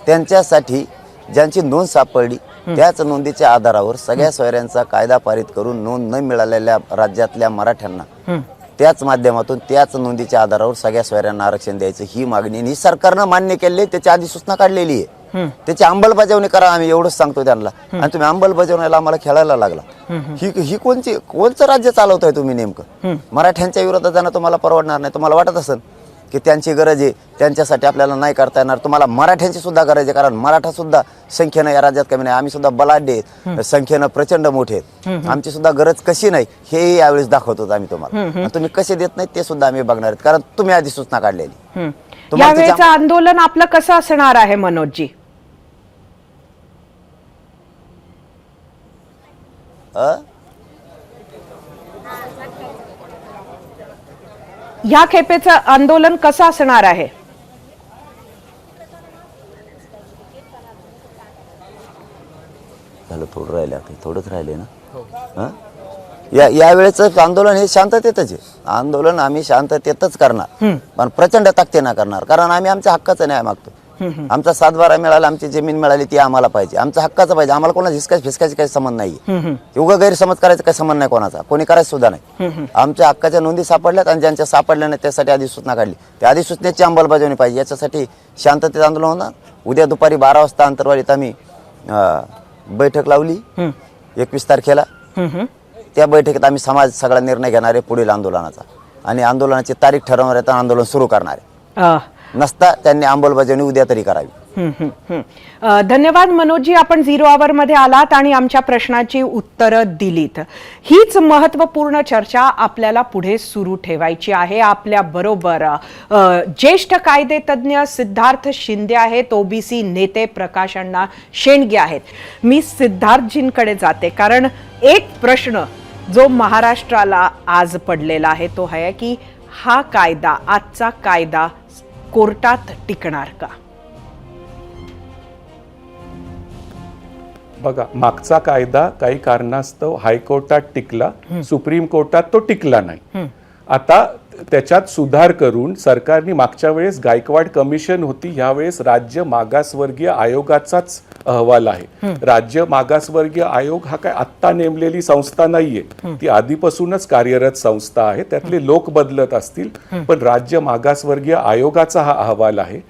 त्यांच्यासाठी ज्यांची नोंद सापडली त्याच नोंदीच्या आधारावर सगळ्या सोयऱ्यांचा कायदा पारित करून नोंद न मिळालेल्या राज्यातल्या मराठ्यांना त्याच माध्यमातून त्याच नोंदीच्या आधारावर सगळ्या सोयऱ्यांना आरक्षण द्यायचं ही मागणी ही सरकारनं मान्य केली आहे. त्याची अधिसूचना काढलेली आहे. त्याची अंमलबजावणी करा आम्ही एवढंच सांगतो त्यांना. आणि तुम्ही अंमलबजावणीला आम्हाला खेळायला लागला. ही कोणचं राज्य चालवताय तुम्ही नेमकं? मराठ्यांच्या विरोधात जाणं तुम्हाला परवडणार नाही. तुम्हाला वाटत असेल की त्यांची गरज आहे, त्यांच्यासाठी आपल्याला नाही करता येणार. तुम्हाला मराठ्यांची सुद्धा गरज आहे, कारण मराठा सुद्धा संख्येनं या राज्यात कमी नाही. आम्ही सुद्धा बलाढ्य आहेत, संख्येनं प्रचंड मोठे आहेत. आमची सुद्धा गरज कशी नाही हे यावेळेस दाखवतो आम्ही तुम्हाला. तुम्ही कसे देत नाही ते सुद्धा आम्ही बघणार आहेत, कारण तुम्ही आधी सूचना काढलेली. यावेळेचं आंदोलन आपलं कसं असणार आहे मनोजजी? या खेपेचं आंदोलन कसं असणार आहे? झालं थोडं राहिलं, थोडंच राहिले ना. यावेळेचं आंदोलन हे शांततेतच आहे. आंदोलन आम्ही शांततेतच करणार, पण प्रचंड ताकदीनं करणार. कारण आम्ही आमच्या हक्काचा न्याय मागतो. आमचा 7-12 मिळाला, आमची जमीन मिळाली ती आम्हाला पाहिजे. आमचा हक्काचं पाहिजे. आम्हाला कोणा फिसकाची काही संबंध नाही. उगा गैरसमज करायचा काही संबंध नाही कोणाचा, कोणी करायचं सुद्धा नाही. आमच्या हक्काच्या नोंदी सापडल्यात आणि ज्यांच्या सापडल्या नाही त्यासाठी अधिसूचना काढली. त्या अधिसूचनेची अंमलबजावणी पाहिजे. याच्यासाठी शांततेत आंदोलन होणार. उद्या दुपारी 12 वाजता अंतरवालीत आम्ही बैठक लावली 21 तारखेला. त्या बैठकीत आम्ही समाज सगळा निर्णय घेणार आहे पुढील आंदोलनाचा, आणि आंदोलनाची तारीख ठरवणार आहे, तर आंदोलन सुरू करणार आहे. नसता त्यांनी अंमलबजावणी उद्या तरी करावी. धन्यवाद मनोजजी, आपण 0 आवर मध्ये आलात आणि आमच्या प्रश्नाची उत्तरं दिलीत. हीच महत्वपूर्ण चर्चा आपल्याला पुढे सुरू ठेवायची आहे. आपल्या बरोबर ज्येष्ठ कायदेतज्ञ सिद्धार्थ शिंदे आहेत, ओबीसी नेते प्रकाश अण्णा शेंडगे आहेत. मी सिद्धार्थजींकडे जाते, कारण एक प्रश्न जो महाराष्ट्राला आज पडलेला आहे तो आहे की हा कायदा, आजचा कायदा कोर्टात टिकणार का? बघा, मागचा कायदा काही कारणास्तव हायकोर्टात टिकला, सुप्रीम कोर्टात तो टिकला नाही. आता त्याच्यात सुधार करून सरकारने मागच्या वेळेस गायकवाड कमिशन होती, ह्यावेळेस राज्य मागासवर्गीय आयोगाचाच अहवाल आहे. राज्य मागासवर्गीय आयोग हा काय आत्ता नेमलेली संस्था नाहीये, ती आधीपासूनच कार्यरत संस्था आहे. त्यातले लोक बदलत असतील, पण राज्य मागासवर्गीय आयोगाचा हा अहवाल आहे.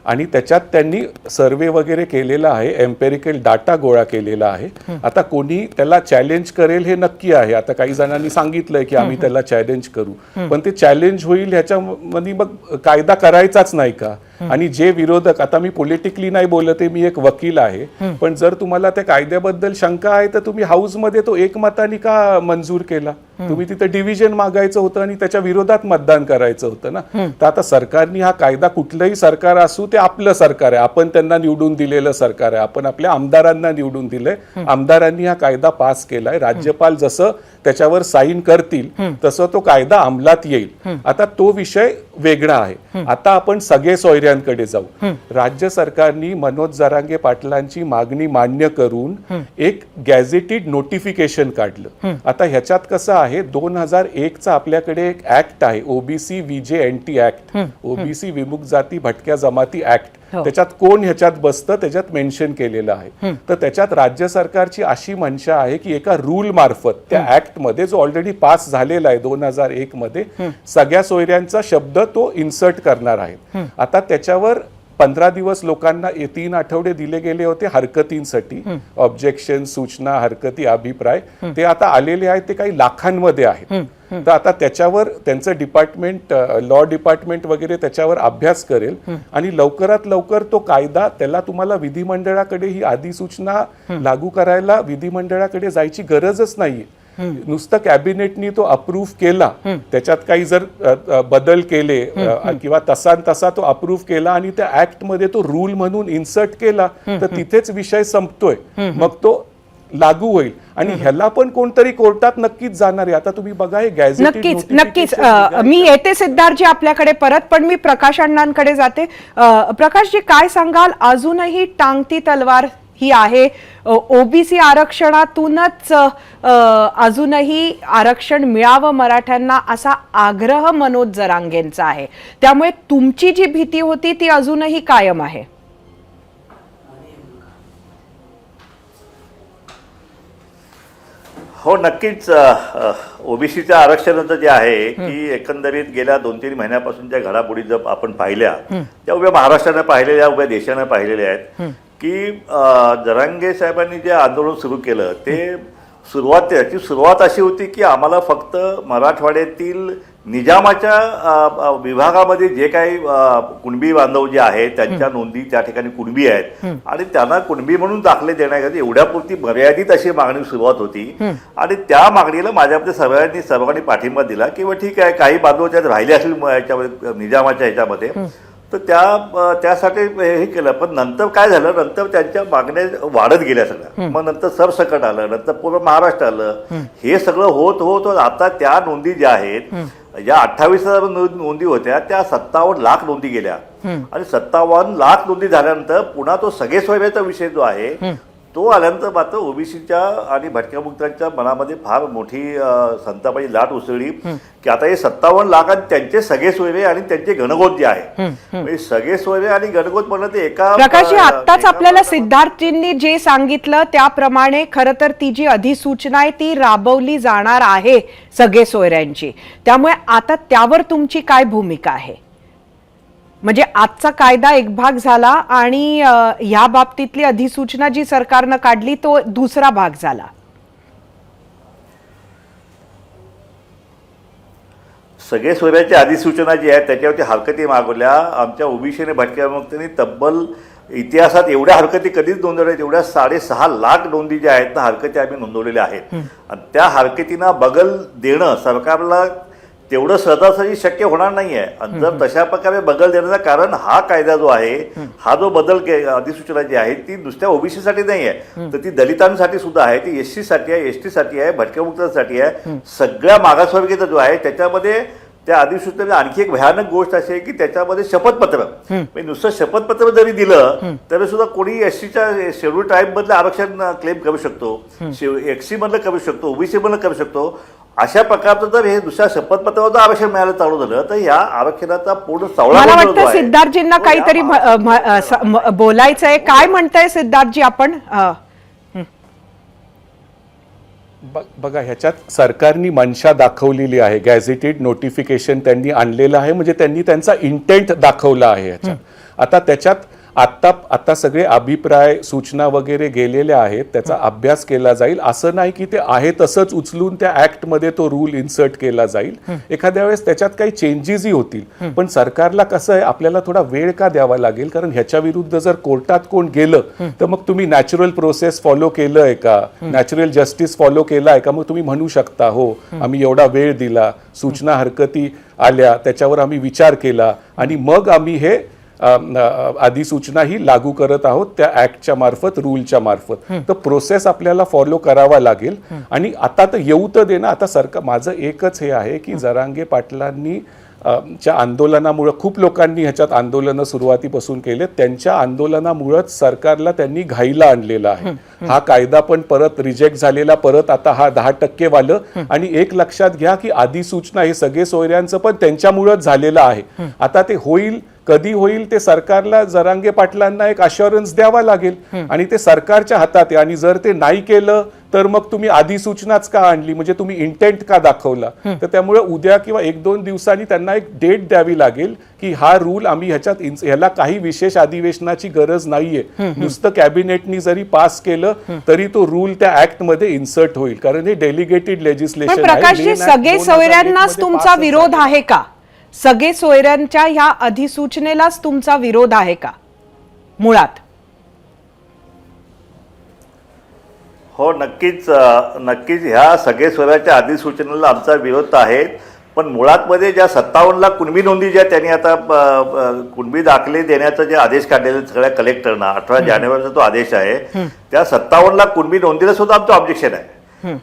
आणि त्याच्यात त्यांनी सर्वे वगैरे केलेला आहे, एम्पेरिकल डाटा गोळा केलेला आहे. आता कोणी त्याला चॅलेंज करेल हे नक्की आहे. आता काही जणांनी सांगितलंय की आम्ही त्याला चॅलेंज करू, पण ते चॅलेंज होईल ह्याच्यामध्ये मग कायदा करायचाच नाही का? आणि जे विरोधक, आता मी पॉलिटिकली नाही बोलते, मी एक वकील आहे, पण जर तुम्हाला त्या कायद्याबद्दल शंका आहे तर तुम्ही हाऊसमध्ये तो एकमताने का मंजूर केला? तुम्ही तिथे डिव्हिजन मागायचं होतं आणि त्याच्या विरोधात मतदान करायचं होतं ना. तर आता सरकारने हा कायदा, कुठलंही सरकार असू ते आपलं सरकार आहे, आपण त्यांना निवडून दिलेलं सरकार आहे, आपण आपल्या आमदारांना निवडून दिलंय, आमदारांनी हा कायदा पास केलाय. राज्यपाल जसं त्याच्यावर साईन करतील तसं तो कायदा अंमलात येईल. आता तो विषय वेगळा आहे. आता आपण सगळे सोयऱ्यांकडे जाऊ. राज्य सरकारने मनोज जरांगे पाटलांची मागणी मान्य करून एक गॅझेटेड नोटिफिकेशन काढलं. आता ह्याच्यात कसं आहे, 2001 चा आपल्याकडे एक ऍक्ट आहे, ओबीसी VJNT ऍक्ट, ओबीसी विमुक्त जाती भटक्या जमाती ऍक्ट. त्याच्यात कोण ह्याच्यात बसतं त्याच्यात मेन्शन केलेलं आहे. तर त्याच्यात राज्य सरकारची अशी मनशा आहे की एका रूल मार्फत त्या ऍक्ट मध्ये, जो ऑलरेडी पास झालेला आहे 2001 मध्ये, सगळ्या सोयऱ्यांचा शब्द तो इन्सर्ट करणार आहे. आता त्याच्यावर 15 दिवस लोकांना 3 आठवडे दिले गेले होते हरकतींसाठी, ऑब्जेक्शन, सूचना, हरकती, अभिप्राय. ते आता आलेले आहेत, ते काही लाखांमध्ये आहेत. तर आता त्याच्यावर त्यांचं डिपार्टमेंट, लॉ डिपार्टमेंट वगैरे त्याच्यावर अभ्यास करेल आणि लवकरात लवकर तो कायदा, त्याला तुम्हाला विधिमंडळाकडे ही अधिसूचना लागू करायला विधिमंडळाकडे जायची गरजच नाहीये. नुसतं कॅबिनेटनी तो अप्रूव्ह केला, त्याच्यात काही जर बदल केले किंवा तसा तसा तो अप्रूव्ह केला आणि त्या ऍक्ट मध्ये तो रूल म्हणून इन्सर्ट केला, तर तिथेच विषय संपतोय, मग तो लागू होईल. आणि ह्याला पण कोणतरी कोर्टात नक्कीच जाणार आहे. आता तुम्ही बघा, हे गॅझेटेड नक्कीच मी येते सिद्धार्थजी आपल्याकडे परत, पण मी प्रकाश अण्णांकडे जाते. प्रकाशजी, काय सांगाल, अजूनही टांगती तलवार ही आहे, ओबीसी आरक्षणातूनच अजूनही आरक्षण मिळावं मराठ्यांना असा आग्रह मनोज जरांगेंचा आहे, त्यामुळे तुमची जी भीती होती ती अजूनही कायम आहे? हो, नक्कीच. ओबीसीच्या आरक्षणाचं जे आहे की एकंदरीत गेल्या 2-3 महिन्यापासून ज्या घडामोडी जर आपण पाहिल्या, त्या उभ्या महाराष्ट्रानं पाहिलेल्या, उभ्या देशानं पाहिलेल्या आहेत की जरांगे साहेबांनी जे आंदोलन सुरू केलं ते त्याची सुरुवात अशी होती की आम्हाला फक्त मराठवाड्यातील निजामाच्या विभागामध्ये जे काही कुणबी बांधव जे आहेत त्यांच्या नोंदी त्या ठिकाणी कुणबी आहेत आणि त्यांना कुणबी म्हणून दाखले देण्याकरता एवढ्यापुरती मर्यादित अशी मागणी सुरुवात होती. आणि त्या मागणीला माझ्यामध्ये सर्वांनी पाठिंबा दिला की ठीक आहे, काही बांधव त्यात राहिले असतील याच्यामध्ये, निजामाच्या ह्याच्यामध्ये, तर त्यासाठी हे केलं. पण नंतर काय झालं, नंतर त्यांच्या मागण्या वाढत गेल्या सगळ्या. मग नंतर सरसकट आलं, नंतर पूर्ण महाराष्ट्र आलं. हे सगळं होत होत आता त्या नोंदी ज्या आहेत, ज्या 28,000 नोंदी होत्या त्या 57 लाख नोंदी गेल्या. आणि 57 लाख नोंदी झाल्यानंतर पुन्हा तो सगळे सोयऱ्याचा विषय जो आहे तो आल्यानंतर मात्र ओबीसीच्या आणि भटक्या मुक्तांच्या मनामध्ये फार मोठी संतापाची लाट उसळली की आता हे 57 लाख आणि त्यांचे सगळे सोयरे आणि त्यांचे गणगोत जे आहे, सगळे सोयरे आणि गणगोत म्हणलं ते एका. प्रकाशजी, आत्ताच आपल्याला सिद्धार्थजींनी जे सांगितलं त्याप्रमाणे खरं तर ती जी अधिसूचना आहे ती राबवली जाणार आहे सगळे सोयऱ्यांची, त्यामुळे आता त्यावर तुमची काय भूमिका आहे? म्हणजे आजचा कायदा एक भाग झाला आणि या बाबतीतली अधिसूचना जी सरकारनं काढली तो दुसरा भाग झाला. सगळे सोयऱ्याची अधिसूचना जी आहे त्याच्यावरती हरकती मागवल्या. आमच्या ओबीसीने भटक्या विमुक्तांनी तब्बल इतिहासात एवढ्या हरकती कधीच नोंदवल्या, एवढ्या 6.5 लाख नोंदी ज्या आहेत ना हरकती आम्ही नोंदवलेल्या आहेत. आणि त्या हरकतींना बगल देणं सरकारला तेवढं सहजासहजी शक्य होणार नाही आहे. आणि जर तशा प्रकारे बदल देण्याचं कारण हा कायदा जो आहे, हा जो बदल अधिसूचना जी आहे ती नुसत्या ओबीसीसाठी नाही आहे, तर ती दलितांसाठी सुद्धा आहे, ती एससी साठी आहे, एसटी साठी आहे, भटक्यामुक्तांसाठी आहे, सगळ्या मागासवर्गीयचा जो आहे त्याच्यामध्ये त्या अधिसूचनेमध्ये आणखी एक भयानक गोष्ट अशी आहे की त्याच्यामध्ये शपथपत्र, म्हणजे नुसतं शपथपत्र जरी दिलं तरी सुद्धा कोणी एससीच्या शेड्यूल ट्राईब मधलं आरक्षण क्लेम करू शकतो, एससी मधलं करू शकतो, ओबीसी मधलं करू शकतो. अशा प्रकारचं जर हे दुसऱ्या शपथपत्रावर जर आरक्षण मिळायला चालू झालं तर या आरक्षणाचा पूर्ण मला सवळा वाटतं सिद्धार्थजींना काहीतरी बोलायचं आहे. काय म्हणताय सिद्धार्थजी आपण? बघा, ह्याच्यात सरकारनी मनशा दाखवलेली आहे, गॅझेटेड नोटिफिकेशन त्यांनी आणलेलं आहे, म्हणजे त्यांनी त्यांचा इंटेंट दाखवला आहे ह्याच्यात. आता त्याच्यात आता सगळे अभिप्राय सूचना वगैरे गेलेल्या आहेत, त्याचा अभ्यास केला जाईल. असं नाही की ते आहे तसंच उचलून त्या ऍक्टमध्ये तो रूल इन्सर्ट केला जाईल. एखाद्या वेळेस त्याच्यात काही चेंजेसही होतील, पण सरकारला कसं आहे, आपल्याला थोडा वेळ का द्यावा लागेल, कारण ह्याच्या विरुद्ध जर कोर्टात कोण गेलं तर मग तुम्ही नॅचरल प्रोसेस फॉलो केलंय का, नॅचरल जस्टिस फॉलो केलाय का, मग तुम्ही म्हणू शकता हो आम्ही एवढा वेळ दिला, सूचना हरकती आल्या, त्याच्यावर आम्ही विचार केला आणि मग आम्ही हे अधिसूचना ही लागू करत आहोत त्या ऍक्टच्या मार्फत, रूलच्या मार्फत. तर प्रोसेस आपल्याला फॉलो करावा लागेल. आणि आता तर येऊ तर दे ना. आता सरकार, माझं एकच हे आहे की जरांगे पाटलांनी च्या आंदोलनामुळे खूप लोकांनी ह्याच्यात आंदोलनं सुरुवातीपासून केले, त्यांच्या आंदोलनामुळेच सरकारला त्यांनी घाईला आणलेला आहे. हा कायदा पण परत रिजेक्ट झालेला, परत आता हा 10% वालं. आणि एक लक्षात घ्या की अधिसूचना हे सगळे सोयऱ्यांचं पण त्यांच्यामुळेच झालेलं आहे. आता ते होईल कधी होईल ते सरकारला, जरांगे पाटलांना एक अश्युरन्स द्यावा लागेल आणि ते सरकारच्या हातात आहे. आणि जर ते नाही केलं तर मग तुम्ही अधिसूचनाच का आणली, म्हणजे तुम्ही इंटेंट का दाखवला. तर त्यामुळे उद्या किंवा 1-2 दिवसांनी त्यांना एक डेट द्यावी लागेल की हा रूल आम्ही ह्याला काही विशेष अधिवेशनाची गरज नाहीये, नुसतं कॅबिनेटनी जरी पास केलं तरी तो रूल त्या ऍक्ट मध्ये इन्सर्ट होईल, कारण हे डेलिगेटेड लेजिस्लेशन आहे. प्रकाशजी, सगळे सोयऱ्यांनाच तुमचा विरोध आहे का? सगळे सोयऱ्यांच्या ह्या अधिसूचनेलाच तुमचा विरोध आहे का मुळात? हो, नक्कीच ह्या सगळे सोयऱ्याच्या अधिसूचनेला आमचा विरोध आहे. पण मुळात मध्ये ज्या 57 लाख कुणबी नोंदी ज्या त्यांनी आता कुणबी दाखले देण्याचा जे आदेश काढलेले सगळ्या कलेक्टरना 18 जानेवारीचा तो आदेश आहे, त्या 57 लाख कुणबी नोंदीला सुद्धा आमचं ऑब्जेक्शन आहे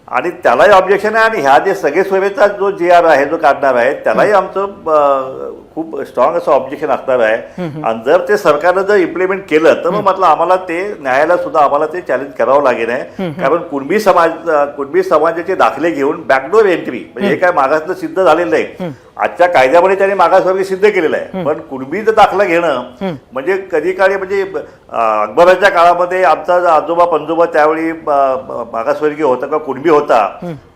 आणि त्यालाही ऑब्जेक्शन आहे. आणि ह्या जे सगळे सोयरेचा जो GR आहे, जो काढणार आहे, त्यालाही आमचं खूप स्ट्रॉंग असं ऑब्जेक्शन असणार आहे. आणि जर ते सरकारनं जर इम्प्लिमेंट केलं तर मग म्हटलं आम्हाला ते न्यायालयात सुद्धा आम्हाला ते चॅलेंज करावं लागेल आहे. कारण कुणबी समाजाचे दाखले घेऊन बॅकडोर एंट्री, म्हणजे हे काय मागासलं सिद्ध झालेलं नाही. आजच्या कायद्यामध्ये त्यांनी मागासवर्गीय सिद्ध केलेलं आहे, पण कुणबीचं दाखला घेणं म्हणजे कधी काळी, म्हणजे अकबराच्या काळामध्ये आमचा आजोबा पंजोबा त्यावेळी मागासवर्गीय होता किंवा कुणबी होता.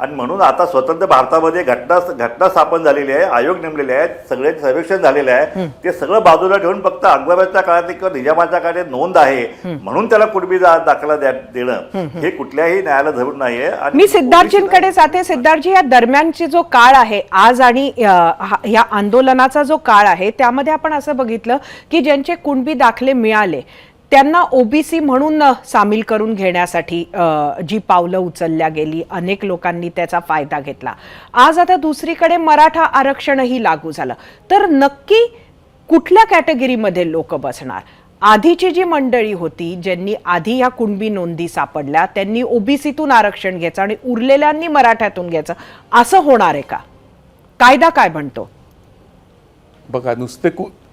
आणि म्हणून आता स्वतंत्र भारतामध्ये घटना स्थापन झालेली आहे, आयोग नेमलेले आहेत, सगळे सर्वेक्षण झालेलं आहे. ते सगळं बाजूला ठेवून फक्त अकबराच्या काळात किंवा निजामाच्या काळात नोंद आहे म्हणून त्याला कुणबी दाखला देणं हे कुठल्याही न्यायालयात धरून नाहीये. मी सिद्धार्थजींकडे जाते. सिद्धार्थजी, या दरम्यानची जो काळ आहे आज आणि या आंदोलनाचा जो काळ आहे त्यामध्ये आपण असं बघितलं की ज्यांचे कुणबी दाखले मिळाले त्यांना ओबीसी म्हणून सामील करून घेण्यासाठी जी पावलं उचलल्या गेली, अनेक लोकांनी त्याचा फायदा घेतला. आज आता दुसरीकडे मराठा आरक्षणही लागू झालं, तर नक्की कुठल्या कॅटेगरीमध्ये लोक बसणार? आधीची जी मंडळी होती ज्यांनी आधी ह्या कुणबी नोंदी सापडल्या त्यांनी ओबीसीतून आरक्षण घ्यायचं आणि उरलेल्यांनी मराठ्यातून घ्यायचं, असं होणार आहे का? कायदा काय म्हणतो? बघा,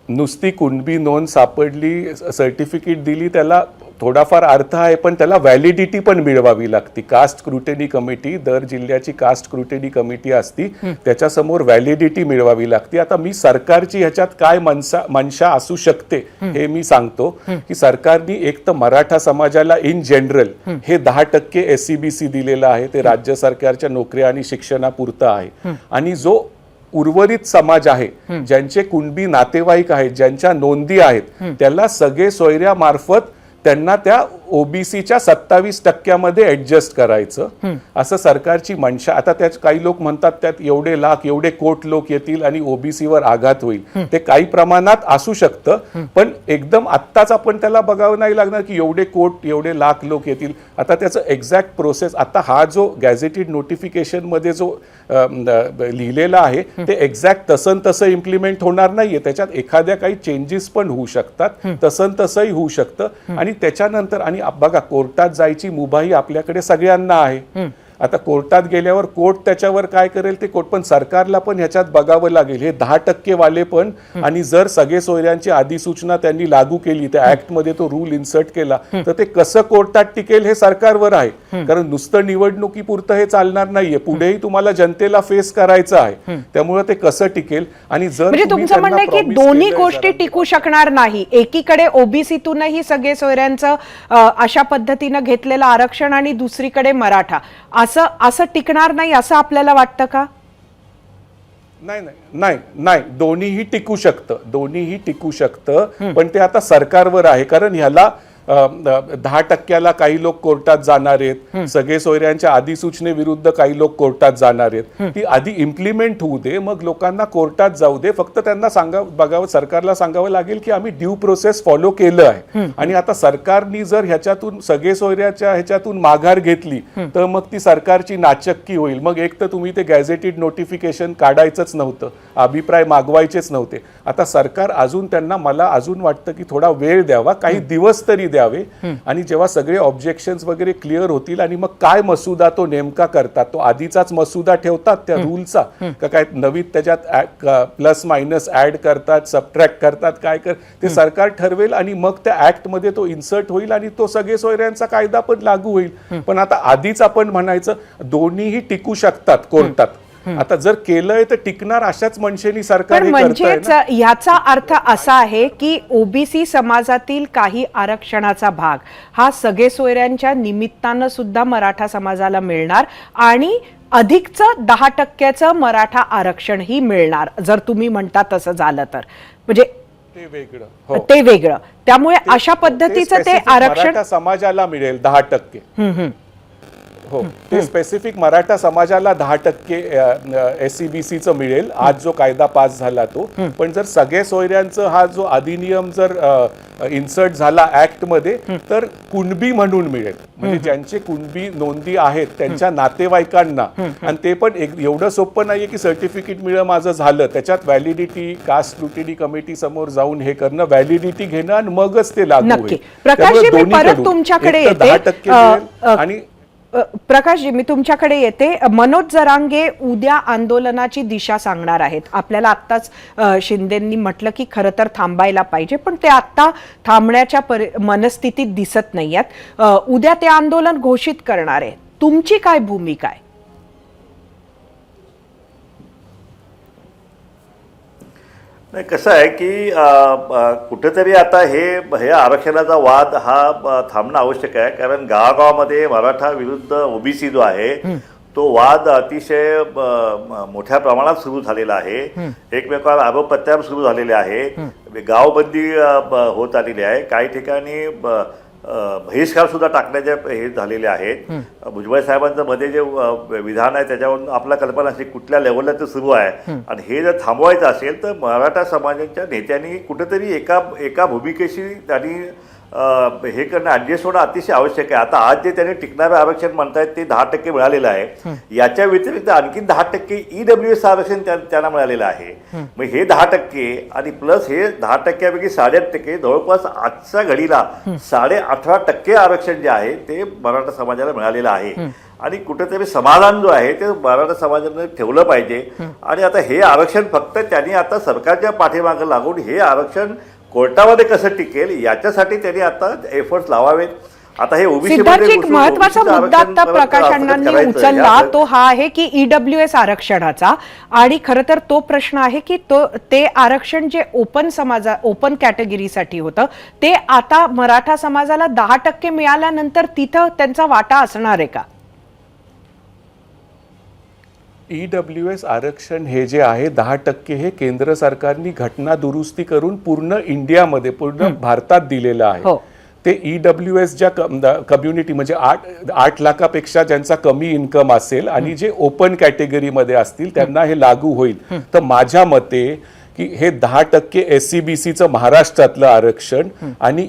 नुसती कुणबी नोंद सापडली, सर्टिफिकेट दिली, त्याला थोडाफार अर्थ आहे, पण त्याला व्हॅलिडिटी पण मिळवावी लागते. कास्ट स्क्रुटिनी कमिटी, दर जिल्ह्याची कास्ट स्क्रुटिनी कमिटी असती, त्याच्यासमोर व्हॅलिडिटी मिळवावी लागते. आता मी सरकारची ह्याच्यात काय मनशा असू शकते हे मी सांगतो की सरकारने एक तर मराठा समाजाला इन जनरल हे 10% SCBC दिलेलं आहे, ते राज्य सरकारच्या नोकऱ्या आणि शिक्षणापुरतं आहे. आणि जो उर्वरित समाज आहे, ज्यांचे कुणबी नातेवाईक आहेत, ज्यांच्या नोंदी आहेत, त्याला सगळे सोयऱ्या मार्फत त्यांना त्या ओबीसीच्या 27% ऍडजस्ट करायचं असं सरकारची मनशा. आता त्यात काही लोक म्हणतात त्यात एवढे लाख एवढे कोट लोक येतील आणि ओबीसीवर आघात होईल. ते काही प्रमाणात असू शकतं, पण एकदम आत्ताच आपण त्याला बघावं नाही लागणार की एवढे कोट एवढे लाख लोक येतील. आता त्याचं एक्झॅक्ट प्रोसेस, आता हा जो गॅझेटेड नोटिफिकेशन मध्ये जो लिहिलेला आहे ते एक्झॅक्ट तसं इम्प्लिमेंट होणार नाहीये. त्याच्यात एखाद्या काही चेंजेस पण होऊ शकतात, तसंही होऊ शकतं. आणि त्याच्यानंतर आणि बघा, कोर्टात जायची मुभाही आपल्याकडे सगळ्यांना आहे. आता कोर्टात गेल्यावर कोर्ट त्याच्यावर काय करेल ते कोर्ट, पण सरकारला पण ह्याच्यात बघावं लागेल. हे 10% वाले पण, आणि जर सगळे सोयऱ्यांची अधिसूचना त्यांनी लागू केली, त्या ऍक्ट मध्ये तो रूल इन्सर्ट केला, तर ते कसं कोर्टात टिकेल हे सरकारवर आहे. कारण नुसतं निवडणुकीपुरतं हे चालणार नाहीये, पुढेही तुम्हाला जनतेला फेस करायचं आहे. त्यामुळे ते कसं टिकेल. आणि जर म्हणजे तुमचं म्हणणं आहे की दोन्ही गोष्टी टिकू शकणार नाही. एकीकडे ओबीसीतूनही सगळे सोयऱ्यांचं अशा पद्धतीनं घेतलेलं आरक्षण आणि दुसरीकडे मराठा, असं टिकणार नाही असं आपल्याला वाटतं का? नाही, दोन्हीही टिकू शकतं, पण ते आता सरकारवर आहे. कारण ह्याला 10%ला काही लोक कोर्टात जाणार आहेत, सगळे सोयऱ्यांच्या अधिसूचनेविरुद्ध काही लोक कोर्टात जाणार आहेत. ती आधी इम्प्लिमेंट होऊ दे, मग लोकांना कोर्टात जाऊ दे. फक्त त्यांना बघावं, सरकारला सांगावं लागेल की आम्ही ड्यू प्रोसेस फॉलो केलं आहे. आणि आता सरकारनी जर ह्याच्यातून सगळे सोयऱ्याच्या ह्याच्यातून माघार घेतली तर मग ती सरकारची नाचक्की होईल. मग एक तर तुम्ही ते गॅझेटेड नोटिफिकेशन काढायचंच नव्हतं, अभिप्राय मागवायचेच नव्हते. आता सरकार अजून त्यांना, मला अजून वाटतं की थोडा वेळ द्यावा, काही दिवस तरी द्यावे. आणि जेव्हा सगळे ऑब्जेक्शन्स वगैरे क्लिअर होतील आणि मग काय मसुदा तो नेमका करतात, तो आधीचाच मसुदा ठेवतात त्या रूलचा का काय नवीन त्याच्यात प्लस मायनस ऍड करतात, सबट्रॅक्ट करतात, काय ते सरकार ठरवेल. आणि मग त्या ऍक्ट मध्ये तो इन्सर्ट होईल आणि तो सगळे सोयऱ्यांचा कायदा पण लागू होईल. पण आता आधीच आपण म्हणायचं दोन्हीही टिकू शकतात कोर्टात. आता जर केलंय तर टिकणार अशाच मनशेनी सरकार. म्हणजेच याचा अर्थ असा आहे की ओबीसी समाजातील काही आरक्षणाचा भाग हा सगळे सोयऱ्यांच्या निमित्तानं सुद्धा मराठा समाजाला मिळणार आणि अधिकचं 10%चं मराठा आरक्षण ही मिळणार, जर तुम्ही म्हणता तसं झालं तर. म्हणजे ते वेगळं, त्यामुळे अशा पद्धतीचं ते आरक्षण मराठा समाजाला मिळेल 10%. हो, ते स्पेसिफिक मराठा समाजाला 10% SCBCचं मिळेल. आज जो कायदा पास झाला तो, पण जर सगळे सोयऱ्यांचं हा जो अधिनियम जर इन्सर्ट झाला ऍक्ट मध्ये तर कुणबी म्हणून मिळेल. म्हणजे ज्यांचे कुणबी नोंदी आहेत त्यांच्या नातेवाईकांना. आणि ते पण एवढं सोपं नाहीये की सर्टिफिकेट मिळलं माझं झालं, त्याच्यात व्हॅलिडिटी, कास्ट स्क्रुटिनी कमिटी समोर जाऊन हे करणं, व्हॅलिडिटी घेणं आणि मगच ते लागू होईल. प्रकाशजी, मी परत तुमच्याकडे येते. 10% आणि प्रकाशजी, मी तुमच्याकडे येते. मनोज जरांगे उद्या आंदोलनाची दिशा सांगणार आहेत. आपल्याला आत्ताच शिंदेंनी म्हटलं की खरं तर थांबायला पाहिजे, पण ते आत्ता थांबण्याच्या मनस्थितीत दिसत नाहीयेत. उद्या ते आंदोलन घोषित करणार आहे. तुमची काय भूमिका आहे? नाही, कसं आहे की कुठेतरी आता हे आरक्षणाचा वाद हा थांबणं आवश्यक आहे. कारण गावागावामध्ये मराठा विरुद्ध ओबीसी जो आहे तो वाद अतिशय मोठ्या प्रमाणात सुरू झालेला आहे. एकमेकांवर आरोपप्रत्यारोप सुरू झालेले आहे. गावबंदी होत आलेली आहे. काही ठिकाणी बहिष्कार सुद्धा टाकण्याचे हे झालेले आहेत. भुजबळ साहेबांचं मध्ये जे विधान आहे त्याच्यावरून आपला कल्पना असेल कुठल्या लेवलला ते सुरू आहे. आणि हे जर थांबवायचं असेल तर मराठा समाजाच्या नेत्यांनी कुठेतरी एका भूमिकेशी त्यांनी हे करणं, ऍडजस्ट होणं अतिशय आवश्यक आहे. आता आज जे त्यांनी टिकणारं आरक्षण म्हणतायत ते 10% मिळालेलं आहे. याच्या व्यतिरिक्त आणखी 10% EWS आरक्षण त्यांना मिळालेलं आहे. मग हे 10% आणि प्लस हे 10%पैकी 8.5%, जवळपास आजच्या घडीला 18.5% आरक्षण जे आहे ते मराठा समाजाला मिळालेलं आहे. आणि कुठेतरी समाधान जो आहे ते मराठा समाजाने ठेवलं पाहिजे. आणि आता हे आरक्षण फक्त त्यांनी आता सरकारच्या पाठीमागे लागून हे आरक्षण कोर्टामध्ये कसं टिकेल याच्यासाठी त्यांनी आता एफर्ट्स लावावेत. आता हे सिद्धार्थजी, एक महत्वाचा मुद्दा आता प्रकाशांनी उचलला तो हा आहे की EWS आरक्षणाचा. आणि खरं तर तो प्रश्न आहे की ते आरक्षण जे ओपन कॅटेगरीसाठी होतं ते आता मराठा समाजाला 10% मिळाल्यानंतर तिथं त्यांचा वाटा असणार आहे का? EWS आरक्षण हे जे आहे 10% हे केंद्र सरकारने घटना दुरुस्ती करून पूर्ण इंडियामध्ये पूर्ण भारतात दिलेलं आहे. हो. ते EWS ज्या कम्युनिटी म्हणजे 8 लाखापेक्षा ज्यांचा कमी इन्कम असेल आणि जे ओपन कॅटेगरीमध्ये असतील त्यांना हे लागू होईल. तर माझ्या मते की हे 10% SCBCचं महाराष्ट्रातलं आरक्षण आणि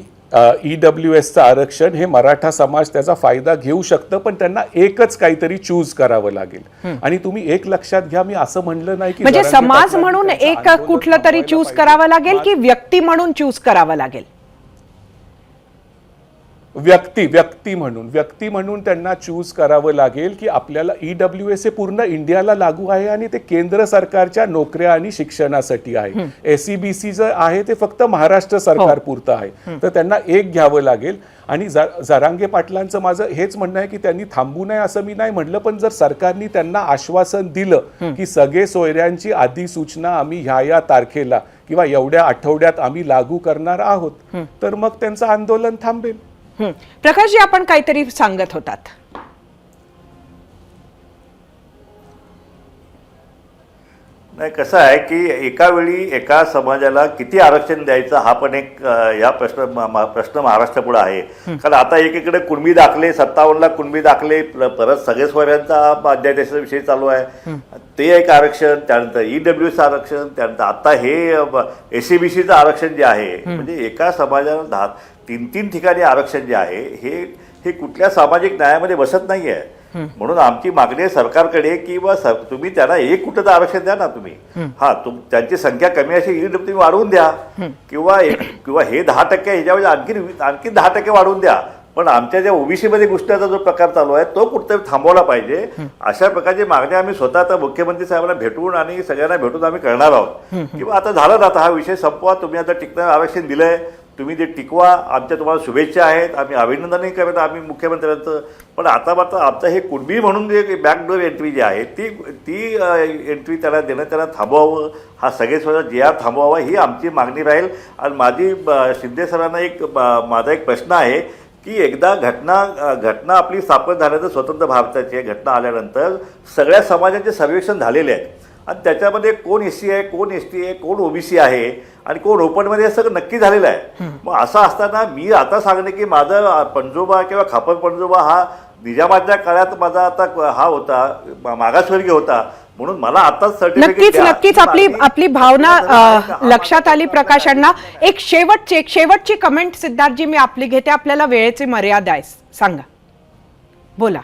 EWSचं आरक्षण हे मराठा समाज त्याचा फायदा घेऊ शकतं, पण त्यांना एकच काहीतरी चूज करावं लागेल. आणि तुम्ही एक लक्षात घ्या, मी असं म्हणलं नाही की म्हणजे जरांगे समाज पाटलांनी म्हणून त्यांचं एक आंदोलन कुठलं तरी थांबवायला चूज पाहिजे. करावं लागेल की व्यक्ती म्हणून चूज करावं लागेल? व्यक्ती म्हणून त्यांना चूज करावं लागेल की आपल्याला EWS हे पूर्ण इंडियाला लागू आहे आणि ते केंद्र सरकारच्या नोकऱ्या आणि शिक्षणासाठी आहे. SCBC जे आहे ते फक्त महाराष्ट्र सरकार पुरतं आहे. तर त्यांना एक घ्यावं लागेल. आणि जरांगे पाटलांचं माझं हेच म्हणणं आहे की त्यांनी थांबू नये असं मी नाही म्हटलं, पण जर सरकारने त्यांना आश्वासन दिलं की सगळे सोयऱ्यांची अधिसूचना आम्ही ह्या तारखेला किंवा एवढ्या आठवड्यात आम्ही लागू करणार आहोत, तर मग त्यांचं आंदोलन थांबेल. प्रकाशजी, आपण काहीतरी सांगत होतात. नाही, कसं आहे की एका वेळी एका समाजाला किती आरक्षण द्यायचं हा पण एक या प्रश्न महाराष्ट्रापुढे आहे. कारण आता एकीकडे कुणबी दाखले 57ला कुणबी दाखले, परत सगळे सोयऱ्यांचा अध्यादेशाचा विषय चालू आहे, ते एक आरक्षण, त्यानंतर EWS आरक्षण, त्यानंतर आता हे SCBCचं आरक्षण जे आहे, म्हणजे एका समाजाला 3 ठिकाणी आरक्षण जे आहे हे कुठल्या सामाजिक न्यायामध्ये बसत नाही आहे. म्हणून आमची मागणी आहे सरकारकडे की तुम्ही त्यांना एक कुठं आरक्षण द्या ना तुम्ही. त्यांची संख्या कमी अशी तुम्ही वाढवून द्या, किंवा हे 10% ह्याच्यामध्ये आणखी 10% वाढवून द्या. पण आमच्या ज्या OBC मध्ये घुसण्याचा जो प्रकार चालू आहे तो कुठेतरी थांबवला पाहिजे. अशा प्रकारची मागणी आम्ही स्वतः आता मुख्यमंत्री साहेबांना भेटून आणि सगळ्यांना भेटून आम्ही करणार आहोत. किंवा आता झालं ना, आता हा विषय संपवा, तुम्ही आता टिकणार आरक्षण दिलंय, तुम्ही ते टिकवा. आमच्या तुम्हाला शुभेच्छा आहेत, आम्ही अभिनंदनही करत आम्ही मुख्यमंत्र्यांचं. पण आता मात्र आमचं हे कुणबी म्हणून जे बॅकडोर एंट्री जी आहे ती एंट्री त्याला देणं, त्याला थांबवावं, हा सगळे स्वतः JR थांबवावा, ही आमची मागणी राहील. आणि माझी शिंदे सरांना माझा एक प्रश्न आहे की एकदा घटना आपली स्थापन झाल्यानंतर स्वतंत्र भारताची घटना आल्यानंतर सगळ्या समाजाचे सर्वेक्षण झालेले आहेत आणि त्याच्यामध्ये कोण SC आहे, कोण ST आहे, कोण OBC आहे आणि कोण ओपनमध्ये हे सगळं नक्की झालेलं आहे. मग असं असताना मी आता सांगणे की माझा पणजोबा किंवा खापर पणजोबा हा निजामाच्या काळात माझा आता हा होता, मागासवर्गीय होता, म्हणून मला आताच सर्टिफिकेट. नक्कीच आपली भावना लक्षात आली प्रकाशांना. एक शेवटची कमेंट सिद्धार्थजी मी आपली घेते, आपल्याला वेळेची मर्यादा आहे, सांगा, बोला.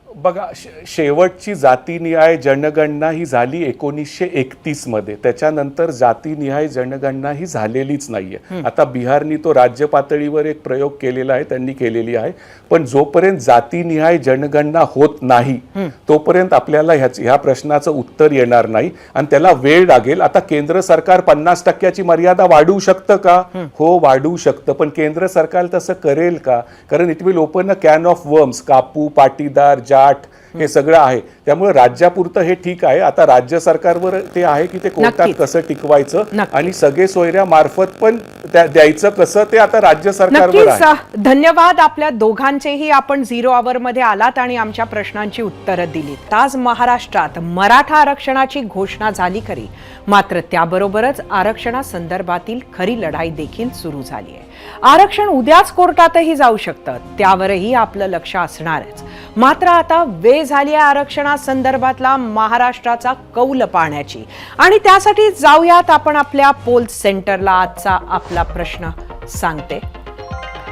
बघा, शेवटची जातीनिहाय जनगणना ही झाली 1931 मध्ये. त्याच्यानंतर जातीनिहाय जनगणना ही झालेलीच नाहीये. आता बिहारनी तो राज्य पातळीवर एक प्रयोग केलेला आहे, त्यांनी केलेली आहे. पण जोपर्यंत जातीनिहाय जनगणना होत नाही तोपर्यंत आपल्याला ह्या प्रश्नाचं उत्तर येणार नाही आणि त्याला वेळ लागेल. आता केंद्र सरकार 50% मर्यादा वाढवू शकतं का? हो, वाढवू शकतं. पण केंद्र सरकार तसं करेल का? कारण it will open a can of worms. कापू, पाटीदार, जाट हे सगळं आहे. त्यामुळे राज्यापुरतं हे ठीक आहे. आता राज्य सरकारवर ते आहे की ते कोर्टात कसं टिकवायचं आणि सगळे सोयऱ्या मार्फत पण द्यायचं कसं, ते आता राज्य सरकारवर आहे. धन्यवाद आपल्या दोघांचेही. आपण 0 आवर मध्ये आलात आणि आमच्या प्रश्नांची उत्तरं दिलीत. आज महाराष्ट्रात मराठा आरक्षणाची घोषणा झाली खरी, मात्र त्याबरोबरच आरक्षणासंदर्भातील खरी लढाई देखील सुरू झाली आहे. आरक्षण उद्याच कोर्टातही जाऊ शकतं, त्यावरही आपलं लक्ष असणारच. मात्र आता वेळ झाली आहे आरक्षणासंदर्भातला महाराष्ट्राचा कौल पाहण्याची, आणि त्यासाठी जाऊयात आपण आपल्या पोल सेंटरला. आजचा आपला प्रश्न सांगते,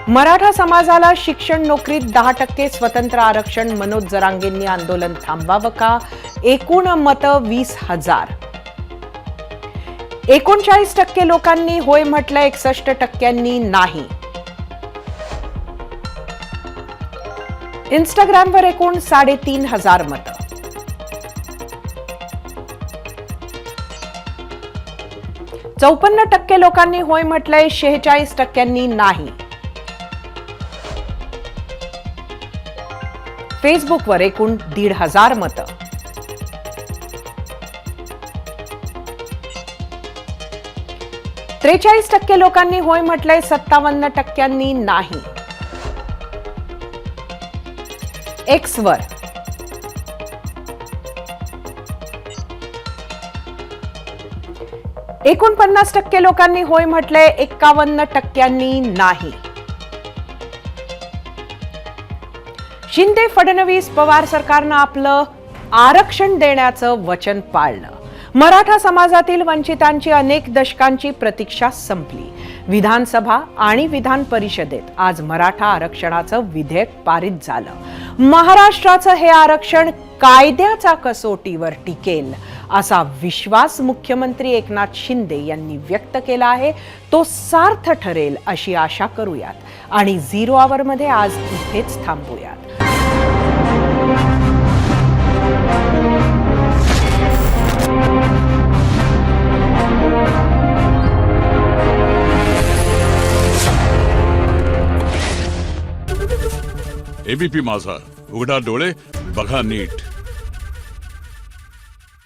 मराठा समाजाला शिक्षण नोकरीत 10% स्वतंत्र आरक्षण. मनोज जरांगेंनी आंदोलन थांबवावं का? एकूण मतं 20,000. 39% लोकांनी होय म्हटलं, 61% नाही. इंस्टाग्रामवर एकूण 3,500 मतं. चौपन्न 54% लोकांनी होय म्हटलंय, 46% नाही. फेसबुकवर एकूण 1,500 मतं. त्रेचाळीस 43% लोकांनी होय म्हटलंय, 57% नाही. एक्सवर 49% लोकांनी होय म्हटलंय, 51% नाही. शिंदे फडणवीस पवार सरकारनं आपलं आरक्षण देण्याचं वचन पाळलं. मराठा समाजातील वंचितांची अनेक दशकांची प्रतीक्षा संपली. विधानसभा आणि विधान परिषदेत आज मराठा आरक्षणाचं विधेयक पारित झालं. महाराष्ट्राचं हे आरक्षण कायद्याच्या कसोटीवर टिकेल असा विश्वास मुख्यमंत्री एकनाथ शिंदे यांनी व्यक्त केला आहे. तो सार्थ ठरेल अशी आशा करूयात आणि 0 आवरमध्ये आज इथेच थांबूयात. एबीपी माझा, उघडा डोळे बघा नीट.